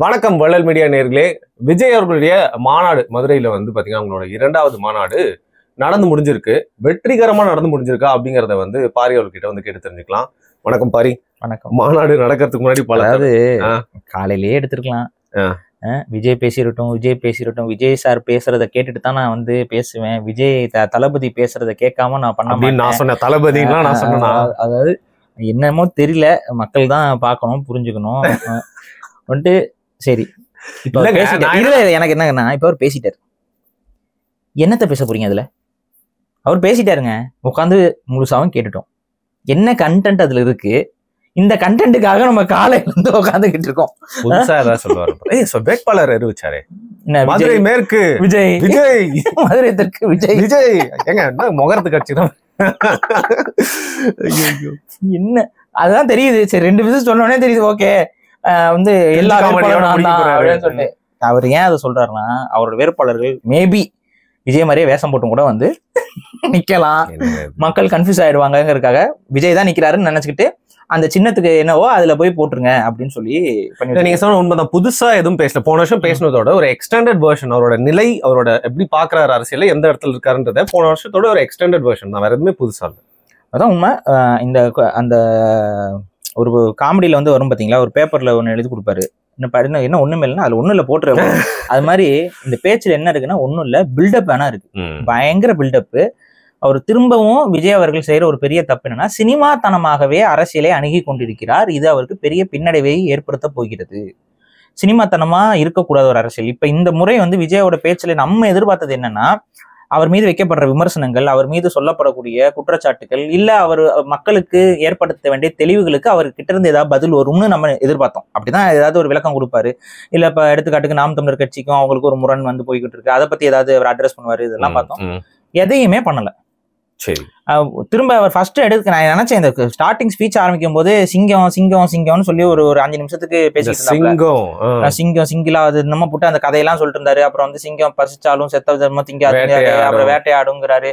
வணக்கம் வள்ளல் மீடியா நேர்களே. விஜய் அவர்களுடைய மாநாடு மதுரையில வந்து பாத்தீங்கன்னா அவங்களோட 2வது மாநாடு நடந்து முடிஞ்சிருக்கு. வெற்றிகரமா நடந்து முடிஞ்சிருக்கா அப்படிங்கறத வந்து பாரி அவர்கிட்ட வந்து கேட்டு தெரிஞ்சுக்கலாம். வணக்கம் பாரி. வணக்கம். மாநாடு நடக்கிறதுக்கு முன்னாடி அதாவது காலையிலேயே எடுத்துருக்கலாம். விஜய் பேசிடட்டும், விஜய் சார் பேசுறத கேட்டுட்டு தான் நான் வந்து பேசுவேன். விஜய் தளபதி பேசுறத கேட்காம நான் பண்ண நான் சொன்னேன். தளபதினா நான் சொன்னேன். அதாவது என்னமோ தெரியல, மக்கள் தான் பார்க்கணும், புரிஞ்சுக்கணும். வந்துட்டு சரி, இப்ப எனக்கு என்னங்கன்னா, இப்ப அவர் பேசிட்டாரு, என்னத்த பேச போறீங்க? அதுல அவர் பேசிட்டாருங்க, உட்காந்து முழுசாவும் கேட்டுட்டோம். என்ன கண்டென்ட் அதுல இருக்கு, இந்த கண்டென்ட்டுக்காக நம்ம காலையில இருந்து உட்காந்துக்கிட்டு இருக்கோம். புதுசா ஏதாவது சொல்லுவாரு. வேட்பாளர் அறிவிச்சாரு மதுரை மேற்கு விஜய், மதுரை தெற்கு விஜய். எங்க முகரத்து கட்சி தான் என்ன அதுதான் தெரியுது. சரி, 2 விஷயம் சொன்னோடனே தெரியுது. ஓகே, வந்து எல்லா வேட்பாளரும் சொல்லிட்டு அவர் ஏன் அதை சொல்றாருன்னா, அவரோட வேட்பாளர்கள் மேபி விஜய் மாதிரியே வேஷம் போட்டும் கூட வந்து நிக்கலாம், மக்கள் கன்ஃபியூஸ் ஆயிடுவாங்கிறதுக்காக விஜய் தான் நிக்கிறாருன்னு நினைச்சுக்கிட்டு அந்த சின்னத்துக்கு என்னவோ அதுல போய் போட்டுருங்க அப்படின்னு சொல்லி பண்ணி. நீங்க சொன்ன உண்மைதான். புதுசா எதுவும் பேசல. போன வருஷம் பேசினதோட ஒரு எக்ஸ்டெண்டட் வெர்ஷன், அவரோட நிலை, அவரோட எப்படி பாக்குறாரு அரசியல, எந்த இடத்துல இருக்காருன்றத போன வருஷத்தோட ஒரு எக்ஸ்டெண்டட் வெர்ஷன் தான், வேற எதுவுமே புதுசா இல்லை. அதான் உண்மை. இந்த அந்த ஒரு காமெடியில வந்து வரும் பாத்தீங்களா, ஒரு பேப்பர்ல ஒண்ணு எழுதி கொடுப்பாரு, என்ன ஒண்ணுமே இல்லைன்னா அதுல ஒண்ணும் இல்ல போட்டுரு. அது மாதிரி இந்த பேச்சுல என்ன இருக்குன்னா, ஒண்ணும் இல்ல, பில்டப் வேணா இருக்கு, பயங்கர பில்டப். அவர் திரும்பவும் விஜய் அவர்கள் செய்யற ஒரு பெரிய தப்பு என்னன்னா, சினிமாத்தனமாகவே அரசியலை அணுகி கொண்டிருக்கிறார். இது அவருக்கு பெரிய பின்னடைவை ஏற்படுத்த போகிறது. சினிமாத்தனமா இருக்கக்கூடாத ஒரு அரசியல். இப்ப இந்த முறை வந்து விஜயோட பேச்சுல நம்ம எதிர்பார்த்தது என்னன்னா, அவர் மீது வைக்கப்படுற விமர்சனங்கள், அவர் மீது சொல்லப்படக்கூடிய குற்றச்சாட்டுகள், இல்ல அவர் மக்களுக்கு ஏற்படுத்த வேண்டிய தெளிவுகளுக்கு அவர் கிட்ட இருந்து ஏதாவது பதில் வரும்னு நம்ம எதிர்பார்த்தோம். அப்படிதான் ஏதாவது ஒரு விளக்கம் கொடுப்பாரு. இல்ல இப்ப எடுத்துக்காட்டுக்கு நாம் தமிழர் கட்சிக்கும் அவங்களுக்கு ஒரு முரண் வந்து போய்கிட்டு இருக்கு, அதை பத்தி ஏதாவது அவர் அட்ரஸ் பண்ணுவாரு. இதெல்லாம் பார்த்தோம். எதையுமே பண்ணல. சரி, திரும்ப அவர் ஃபர்ஸ்ட் எடுத்து நான் நினைச்சேன், இந்த ஸ்டார்டிங் ஸ்பீச் ஆரம்பிக்கும் போது சிங்கம்னு சொல்லி ஒரு 5 நிமிஷத்துக்கு பேசிட்டு சிங்கிலா அது நம்ம போட்டு அந்த கதையெல்லாம் சொல்லிட்டு இருந்தாரு. அப்புறம் வந்து சிங்கம் பசிச்சாலும் செத்த தர்மம் திங்காது, அப்புறம் வேட்டையாடுங்கிறாரு.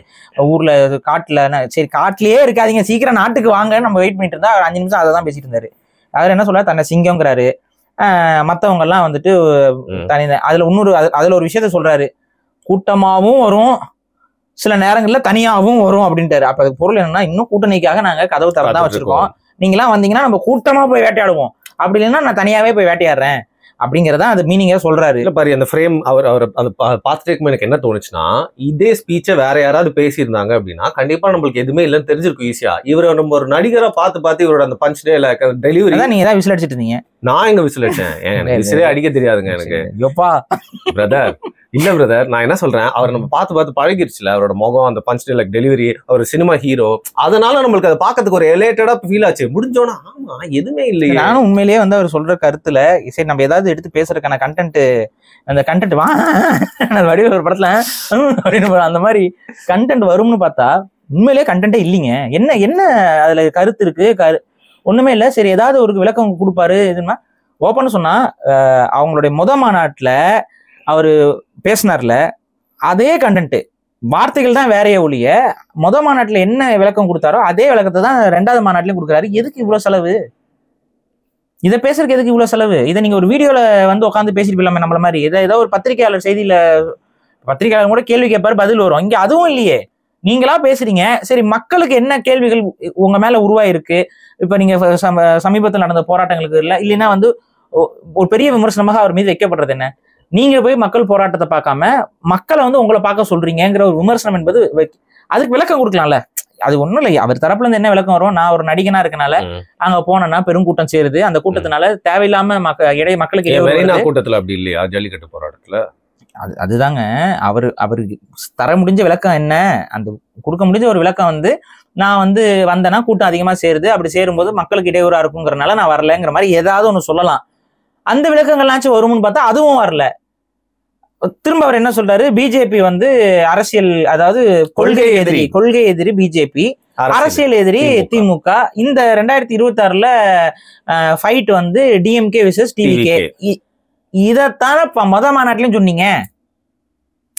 ஊர்ல காட்டுல, சரி காட்டுலயே இருக்காதீங்க, சீக்கிரம் நாட்டுக்கு வாங்க நம்ம வெயிட் பண்ணிட்டு இருந்தா. 5 நிமிஷம் அதை தான் பேசிட்டு இருந்தாரு. அவர் என்ன சொல்றாரு, தன்னை சிங்கம்ங்கிறாரு. மத்தவங்க எல்லாம் வந்துட்டு தனி. அதுல ஒரு விஷயத்த சொல்றாரு, கூட்டமாவும் வரும், சில நேரங்கள்ல தனியாகவும் வரும் அப்படின்ட்டாரு. அப்ப அதுக்கு பொருள் என்னன்னா, இன்னும் கூட்டணிக்காக நாங்க கதவு திறந்தா வச்சிருக்கோம், நீங்களாம் வந்தீங்கன்னா நம்ம கூட்டமா போய் வேட்டையாடுவோம், அப்படி இல்லைன்னா நான் தனியாவே போய் வேட்டையாடுறேன் அப்படிங்கறத அந்த மீனிங்கா சொல்றாரு. இல்ல பாரு, அந்த ஃப்ரேம் அவர் அது பார்த்துட்டு எனக்கு என்ன தோணுச்சுன்னா, இதே ஸ்பீச்சை வேற யாராவது பேசியிருந்தாங்க அப்படின்னா கண்டிப்பா நம்மளுக்கு எதுவுமே இல்லைன்னு தெரிஞ்சிருக்கும் ஈஸியா. இவரை நம்ம ஒரு நடிகரை பார்த்து இவரோட அந்த பஞ்ச் டெலிவரி. நீங்க ஏதாவது விசில் அடிச்சிட்டு இருந்தீங்க? நான் எங்க விசில் அடிச்சேன்? எனக்கு விசிலே அடிக்க தெரியாதுங்க எனக்கு. பிரதர் இல்ல பிரதர், நான் என்ன சொல்றேன், அவர் நம்ம பார்த்து பழகிருச்சுல, அவரோட முகம், அந்த பஞ்ச் டைலாக் டெலிவரி, அவர் சினிமா ஹீரோ, அதனால நம்மளுக்கு அதை பார்க்கறதுக்கு ஒரு எலேட்டடா ஃபீல் ஆச்சு. முடிஞ்சோன்னா ஆமா எதுவுமே இல்லையே. நானும் உண்மையிலேயே வந்து அவர் சொல்ற கருத்துல சரி நம்ம ஏதாவது எடுத்து பேசுறதுக்கான கண்டென்ட், அந்த கண்டென்ட் வடிவ ஒரு படத்துல அப்படின்னு அந்த மாதிரி கண்டென்ட் வரும்னு பார்த்தா உண்மையிலேயே கண்டென்ட்டே இல்லைங்க. என்ன அதுல கருத்து இருக்கு? ஒண்ணுமே இல்லை. சரி, ஏதாவது ஒரு விளக்கம் கொடுப்பாரு. இதுன்னா ஓப்பன் சொன்னா, அவங்களுடைய மாநாட்டுல அவரு பேசினார்ல, அதே கண்டென்ட், வார்த்தைகள் தான் வேறைய ஒழிய மாநாட்டுல என்ன விளக்கம் கொடுத்தாரோ அதே விளக்கத்தை தான் 2வது மாநாட்டிலையும் கொடுக்குறாரு. எதுக்கு இவ்வளவு செலவு? இதை பேசுறதுக்கு எதுக்கு இவ்வளவு செலவு? இதை நீங்க ஒரு வீடியோல வந்து உட்காந்து பேசிட்டு போயிடலாமே நம்மள மாதிரி. ஏதோ ஒரு பத்திரிகையாளர் செய்தியில பத்திரிகையாளர் கூட கேள்வி கேட்பாரு, பதில் வரும். இங்க அதுவும் இல்லையே, நீங்களா பேசுறீங்க. சரி, மக்களுக்கு என்ன கேள்விகள் உங்க மேல உருவாயிருக்கு? இப்ப நீங்க சமீபத்தில் நடந்த போராட்டங்களுக்கு இல்லைன்னா வந்து ஒரு பெரிய விமர்சனமாக அவர் மீது வைக்கப்படுறது என்ன? நீங்க போய் மக்கள் போராட்டத்தை பார்க்காம மக்களை வந்து உங்களை பார்க்க சொல்றீங்கிற ஒரு விமர்சனம் என்பது, அதுக்கு விளக்கம் கொடுக்கலாம்ல. அது ஒண்ணும் இல்லை, அவர் தரப்புல இருந்து என்ன விளக்கம் வரும்? நான் ஒரு நடிகனா இருக்கனால அங்க போனேன்னா பெருங்கூட்டம் சேருது, அந்த கூட்டத்தினால தேவையில்லாம மக்களுக்கு கூட்டத்துல அப்படி இல்லையா ஜல்லிக்கட்டு போராட்டத்துல? அதுதாங்க அவருக்கு தர முடிஞ்ச விளக்கம் என்ன, அந்த கொடுக்க முடிஞ்ச ஒரு விளக்கம் வந்து, நான் வந்து வந்தேன்னா கூட்டம் அதிகமா சேருது, அப்படி சேரும்போது மக்களுக்கு இடையூறா இருக்குங்கிறனால நான் வரலங்கிற மாதிரி ஏதாவது ஒண்ணு சொல்லலாம். அந்த விளக்கங்கள்லாச்சும் வரும்னு பார்த்தா அதுவும் வரல. திரும்ப அவர் என்ன சொல்றாரு, பிஜேபி வந்து அரசியல், அதாவது கொள்கை எதிரி பிஜேபி, அரசியல் எதிரி திமுக. இந்த 2026ல ஃபைட் வந்து டிஎம்கே விசஸ் டிவிகே. இதத்தான மாநாட்டிலையும் சொன்னீங்க.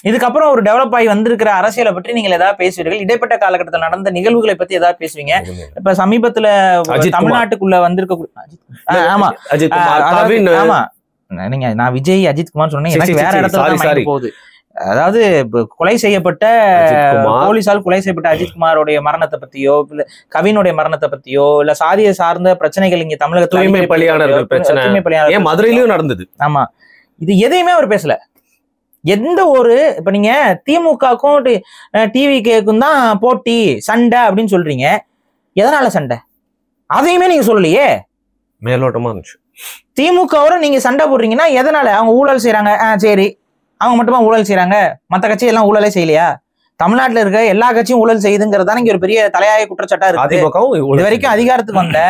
இதுக்கப்புறம் ஒரு டெவலப் ஆகி வந்திருக்கிற அரசியலை பற்றி நீங்கள் ஏதாவது பேசுவீர்கள்? இடைப்பட்ட காலகட்டத்தில் நடந்த நிகழ்வுகளை பத்தி ஏதாவது பேசுவீங்க? இப்ப சமீபத்துல தமிழ்நாட்டுக்குள்ள வந்திருக்க நீங்க நான் விஜய் அஜித்குமார் சொன்னேன், சரி, எனக்கு சரி, வேற சரி, இடத்துல sorry, தான் sorry. mind போகுது. அதாவது கொலை செய்யப்பட்ட அஜித்குமார். போலீஸால் கொலை செய்யப்பட்ட அஜித்குமாரோடைய மரணத்தை பத்தியோ, இல்ல கவினுடைய மரணத்தை பத்தியோ, இல்ல சாதிய சார்ந்த பிரச்சனைகள் இங்க தமிழகத்துல தூய்மை பலியாளர்கள் பிரச்சனை தூய்மை பலியாளர்கள் ஏன் மதுரையிலயும் நடந்தது. ஆமா, இது எதையுமே அவர் பேசல. எந்த ஒரு இப்ப நீங்க திமுகக்கும் டிவிகேக்கும் தான் போட்டி சண்டை அப்படின்னு சொல்றீங்க, எதனால சண்டை அதையுமே நீங்க சொல்லலையே. மேலோட்டமா இருந்துச்சு. திமுகவோட நீங்க சண்டை போடுறீங்கன்னா எதனால? அவங்க ஊழல் செய்யறாங்க, சரி அவங்க மட்டுமா ஊழல் செய்யறாங்க, மத்த கட்சி எல்லாம் ஊழலே செய்யலையா? தமிழ்நாட்டுல இருக்க எல்லா கட்சியும் ஊழல் செய்யுதுங்கிறதான இங்க ஒரு பெரிய தலையாய குற்றச்சாட்டா இருக்கு. இது வரைக்கும் அதிகாரத்துக்கு வந்த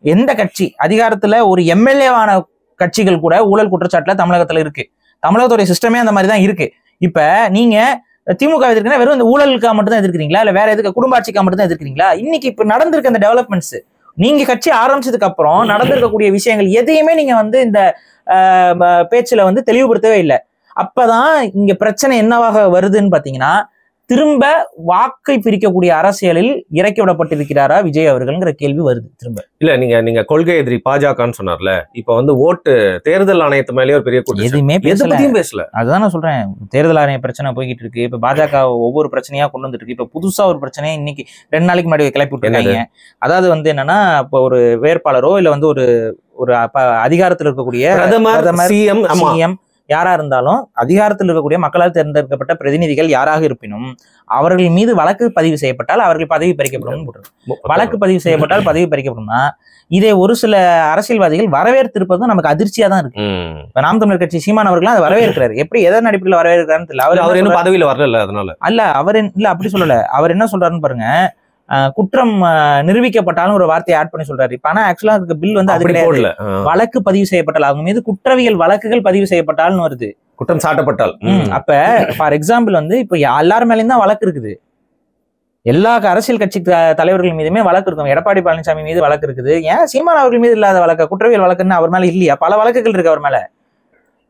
எந்த கட்சி, அதிகாரத்துல ஒரு எம்எல்ஏவான கட்சிகள் கூட ஊழல் குற்றச்சாட்டுல தமிழகத்துல இருக்கு. தமிழகத்துடைய சிஸ்டமே அந்த மாதிரி தான் இருக்கு. இப்ப நீங்க திமுக எதிர்க்கிறீங்கன்னா வெறும் இந்த ஊழலுக்காக மட்டும் தான் எதிர்க்கிறீங்களா, இல்ல வேற எதுக்கு குடும்ப ஆட்சிக்காக மட்டும் தான் எதிர்க்கிறீங்களா? இன்னைக்கு இப்ப நடந்திருக்க அந்த டெவலப்மெண்ட்ஸ், நீங்க கட்சி ஆரம்பிச்சதுக்கு அப்புறம் நடந்திருக்கக்கூடிய விஷயங்கள் எதையுமே நீங்க வந்து இந்த பேச்சுல வந்து தெளிவுபடுத்தவே இல்லை. அப்பதான் இங்க பிரச்சனை என்னவாக வருதுன்னு பாத்தீங்கன்னா, திரும்ப வாக்கை பிரிக்கக்கூடிய அரசியலில் இறக்கி விடப்பட்டிருக்கிறாரா விஜய் அவர்கள்ங்கிற கேள்வி வருது திரும்ப. இல்ல நீங்க கொள்கை எதிரி பாஜகன்னு சொன்னார்ல, இப்ப வந்து ஓட்டு தேர்தல் ஆணையத்து மேலேயே ஒரு பெரிய குற்றம். எதுவுமே பேசல. அதுதான் நான் சொல்றேன், தேர்தல் ஆணைய பிரச்சனை போய்கிட்டு இருக்கு. இப்ப பாஜக ஒவ்வொரு பிரச்சனையா கொண்டு வந்துட்டு இருக்கு. இப்ப புதுசா ஒரு பிரச்சனையை இன்னைக்கு 2 நாளைக்கு முன்னாடி கிளப்பி விட்டுருக்காங்க. அதாவது வந்து என்னன்னா, இப்ப ஒரு வேட்பாளரோ இல்ல வந்து ஒரு அதிகாரத்தில் இருக்கக்கூடிய பிரதமர் சிஎம் யாரா இருந்தாலும், அதிகாரத்தில் இருக்கக்கூடிய மக்களால் தேர்ந்தெடுக்கப்பட்ட பிரதிநிதிகள் யாராக இருப்பினும் அவர்கள் மீது வழக்கு பதிவு செய்யப்பட்டால் அவர்கள் பதவி பறிக்கப்படும். வழக்கு பதிவு செய்யப்பட்டால் பதவி பறிக்கப்படும்னா இதை ஒரு சில அரசியல்வாதிகள் வரவேற்றிருப்பதும் நமக்கு அதிர்ச்சியா தான் இருக்கு. இப்ப நாம் தமிழர் கட்சி சீமான் அவர்கள் அதை வரவேற்கிறாரு. எப்படி எதன் அடிப்படையில் வரவேற்கிறாருன்னு தெரியல. அவர் என்ன பதவியில வரல, அதனால அல்ல, அவர் இல்ல அப்படி சொல்லல. அவர் என்ன சொல்றாருன்னு பாருங்க, குற்றம் நிரூபிக்கப்பட்டாலும் ஒரு வார்த்தையை ஆட் பண்ணி சொல்றாரு. இப்ப ஆனா ஆக்சுவலா பில் வந்து அது கிடையாது. வழக்கு பதிவு செய்யப்பட்டால், அவங்க மீது குற்றவியல் வழக்குகள் பதிவு செய்யப்பட்டால்னு வருது. குற்றம் சாட்டப்பட்டால். அப்ப ஃபார் எக்ஸாம்பிள் வந்து இப்ப எல்லார் மேலேயும் தான் வழக்கு இருக்குது. எல்லா அரசியல் கட்சி தலைவர்கள் மீதுமே வழக்கு இருக்கும். எடப்பாடி பழனிசாமி மீது வழக்கு இருக்குது. ஏன் சீமான் அவர்கள் மீது இல்லாத வழக்கு, குற்றவியல் வழக்குன்னு அவர் மேல இல்லையா? பல வழக்குகள் இருக்கு அவர் மேல.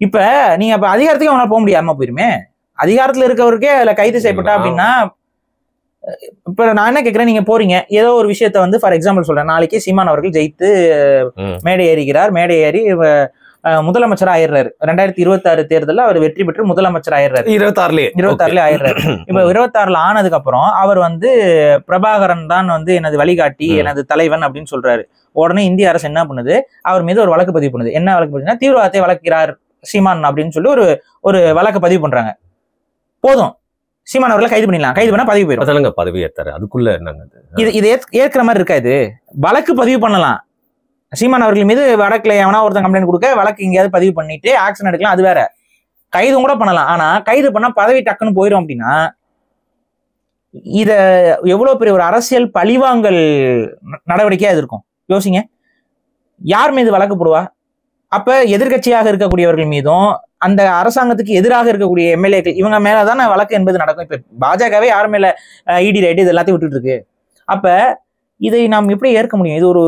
இப்ப நீங்க அப்ப அதிகாரத்துக்கு அவனால போக முடியாம போயிருமே. அதிகாரத்துல இருக்கவருக்கே அதுல கைது செய்யப்பட்டா அப்படின்னா, இப்ப நான் என்ன கேட்கிறேன், நீங்க போறீங்க ஏதோ ஒரு விஷயத்த வந்து ஃபார் எக்ஸாம்பிள் சொல்றேன், நாளைக்கு சீமான் அவர்கள் ஜெயித்து மேடை ஏறுகிறார். மேடை ஏறி முதலமைச்சர் ஆயிடுறாரு. 2026 தேர்தலில் அவர் வெற்றி பெற்று முதலமைச்சர் ஆயிடுறாரு. 26 ஆயிடுறாரு. இப்ப 26 ஆனதுக்கு அப்புறம் அவர் வந்து பிரபாகரன் தான் வந்து எனது வழிகாட்டி, எனது தலைவன் அப்படின்னு சொல்றாரு. உடனே இந்திய அரசு என்ன பண்ணுது, அவர் மீது ஒரு வழக்கு பதிவு பண்ணுது. என்ன வழக்கு பதிவுனா, தீவிரவாதத்தை வளர்க்கிறார் சீமான் அப்படின்னு சொல்லி ஒரு வழக்கு பதிவு பண்றாங்க. போதும், சீமான் அவர்களை கைது பண்ணிடலாம். கைது பண்ணா பதவி போயிடும். பதவி ஏற்றாரு, அதுக்குள்ள என்னங்க இது ஏற்கிற மாதிரி இருக்காது. வழக்கு பதிவு பண்ணலாம். சீமான் அவர்கள் மீது வழக்குல எவனா ஒருத்தன் கம்ப்ளைண்ட் கொடுக்க வழக்கு எங்கேயாவது பதிவு பண்ணிட்டு ஆக்ஷன் எடுக்கலாம், அது வேற. கைதும் கூட பண்ணலாம். ஆனா கைது பண்ணா பதவி டக்குன்னு போயிடும். அப்படின்னா இத எவ்வளவு பெரிய ஒரு அரசியல் பழிவாங்கல் நடவடிக்கையா இது இருக்கும் யோசிங்க. யார் மீது வழக்கு போடுவா? அப்ப எதிர்கட்சியாக இருக்கக்கூடியவர்கள் மீதும் அந்த அரசாங்கத்துக்கு எதிராக இருக்கக்கூடிய எம்எல்ஏக்கள் இவங்க மேலதான வழக்கு என்பது நடக்கும். இப்ப பாஜகவே யார் மேல இடி ரைடு இது எல்லாத்தையும் விட்டுட்டு இருக்கு. அப்ப இதை நாம் எப்படி ஏற்க முடியும்? இது ஒரு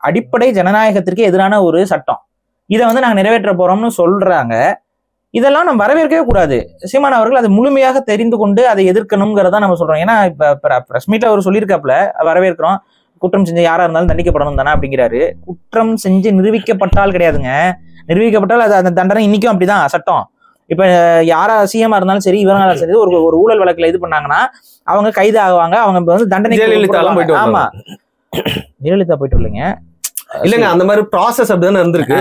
அடிப்படை ஜனநாயகத்திற்கு எதிரான ஒரு சட்டம். இதை வந்து நாங்க நிறைவேற்ற போறோம்னு சொல்றாங்க. இதெல்லாம் நம்ம வரவேற்கவே கூடாது. சீமான் அவர்கள் அதை முழுமையாக தெரிந்து கொண்டு அதை எதிர்க்கணுங்கிறதா நம்ம சொல்றோம். ஏன்னா இப்ப பிரஸ் மீட்ல அவர் சொல்லியிருக்காப்புல, வரவேற்கிறோம், குற்றம் செஞ்ச யாரா இருந்தாலும் தண்டிக்கப்படணும் தானே அப்படிங்கிறாரு. குற்றம் செஞ்சு நிரூபிக்கப்பட்டால் கிடையாதுங்க. நிரூபிக்கப்பட்டால் அது அந்த தண்டனை இன்னைக்கும் அப்படிதான் சட்டம். இப்ப யாரா சிஎம்மா இருந்தாலும் சரி, இவங்களாலும் சரி, ஒரு ஊழல் வழக்குல இது பண்ணாங்கன்னா அவங்க கைது ஆகுவாங்க. அவங்க வந்து தண்டனை. ஆமா, ஜெயலலிதா போயிட்டு இல்லைங்க, இல்லங்க, அந்த மாதிரி ப்ராசஸ் அப்படிதான் இருந்திருக்கு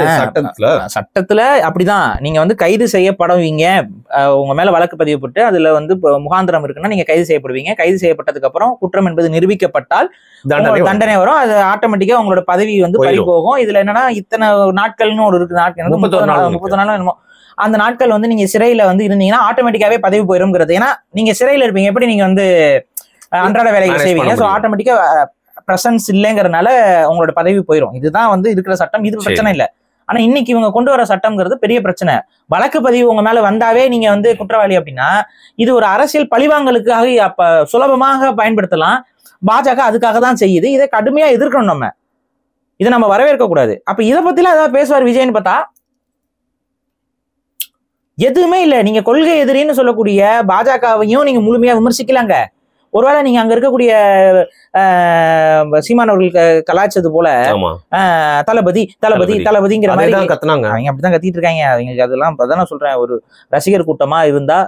சட்டத்துல. அப்படிதான் நீங்க வந்து கைது செய்யப்படுவீங்க. உங்க மேல வழக்கு பதிவு போட்டு அதுல வந்து முகாந்திரம் இருக்குன்னா நீங்க கைது செய்யப்படுவீங்க. கைது செய்யப்பட்டதுக்கு அப்புறம் குற்றம் என்பது நிரூபிக்கப்பட்டால் தண்டனை வரும். அது ஆட்டோமேட்டிக்கா உங்களோட பதவி வந்து பறி போகும். இதுல என்னன்னா இத்தனை நாட்கள்னு ஒரு இருக்கு, 30 நாள் என்னமோ, அந்த நாட்கள் வந்து நீங்க சிறையில வந்து இருந்தீங்கன்னா ஆட்டோமேட்டிக்காவே பதவி போயிரும்ங்கிறது. ஏன்னா நீங்க சிறையில இருப்பீங்க, எப்படி நீங்க வந்து அன்றாட வேலைகள் செய்வீங்க. ஸோ ஆட்டோமேட்டிக்கா பிரசன்ஸ் இல்லைங்கிறதுனால உங்களோட பதவி போயிடும். இதுதான் வந்து இருக்கிற சட்டம். இது பிரச்சனை இல்லை. ஆனா இன்னைக்கு இவங்க கொண்டு வர சட்டம்ங்கிறது பெரிய பிரச்சனை. வழக்கு பதிவு உங்க மேல வந்தாவே நீங்க வந்து குற்றவாளி அப்படின்னா இது ஒரு அரசியல் பழிவாங்கலுக்காக அப்ப சுலபமாக பயன்படுத்தலாம். பாஜக அதுக்காக தான் செய்யுது. இதை கடுமையா எதிர்க்கணும். நம்ம இதை நம்ம வரவேற்க கூடாது. அப்ப இதை பத்திலாம் ஏதாவது பேசுவார் விஜய்னு பார்த்தா எதுவுமே இல்லை. நீங்க கொள்கை எதிரின்னு சொல்லக்கூடிய பாஜகவையும் நீங்க முழுமையா விமர்சிக்கலாங்க. ஒருவேளை நீங்க அங்க இருக்கக்கூடிய சீமான் அவர்கள் கலாய்ச்சது போல தளபதி தளபதி தளபதிங்கிற மாதிரி கத்துனாங்க. அவங்க அப்படிதான் கத்திட்டு இருக்காங்க. அவங்களுக்கு அதெல்லாம் அதான் நான் சொல்றேன், ஒரு ரசிகர் கூட்டமா இருந்தா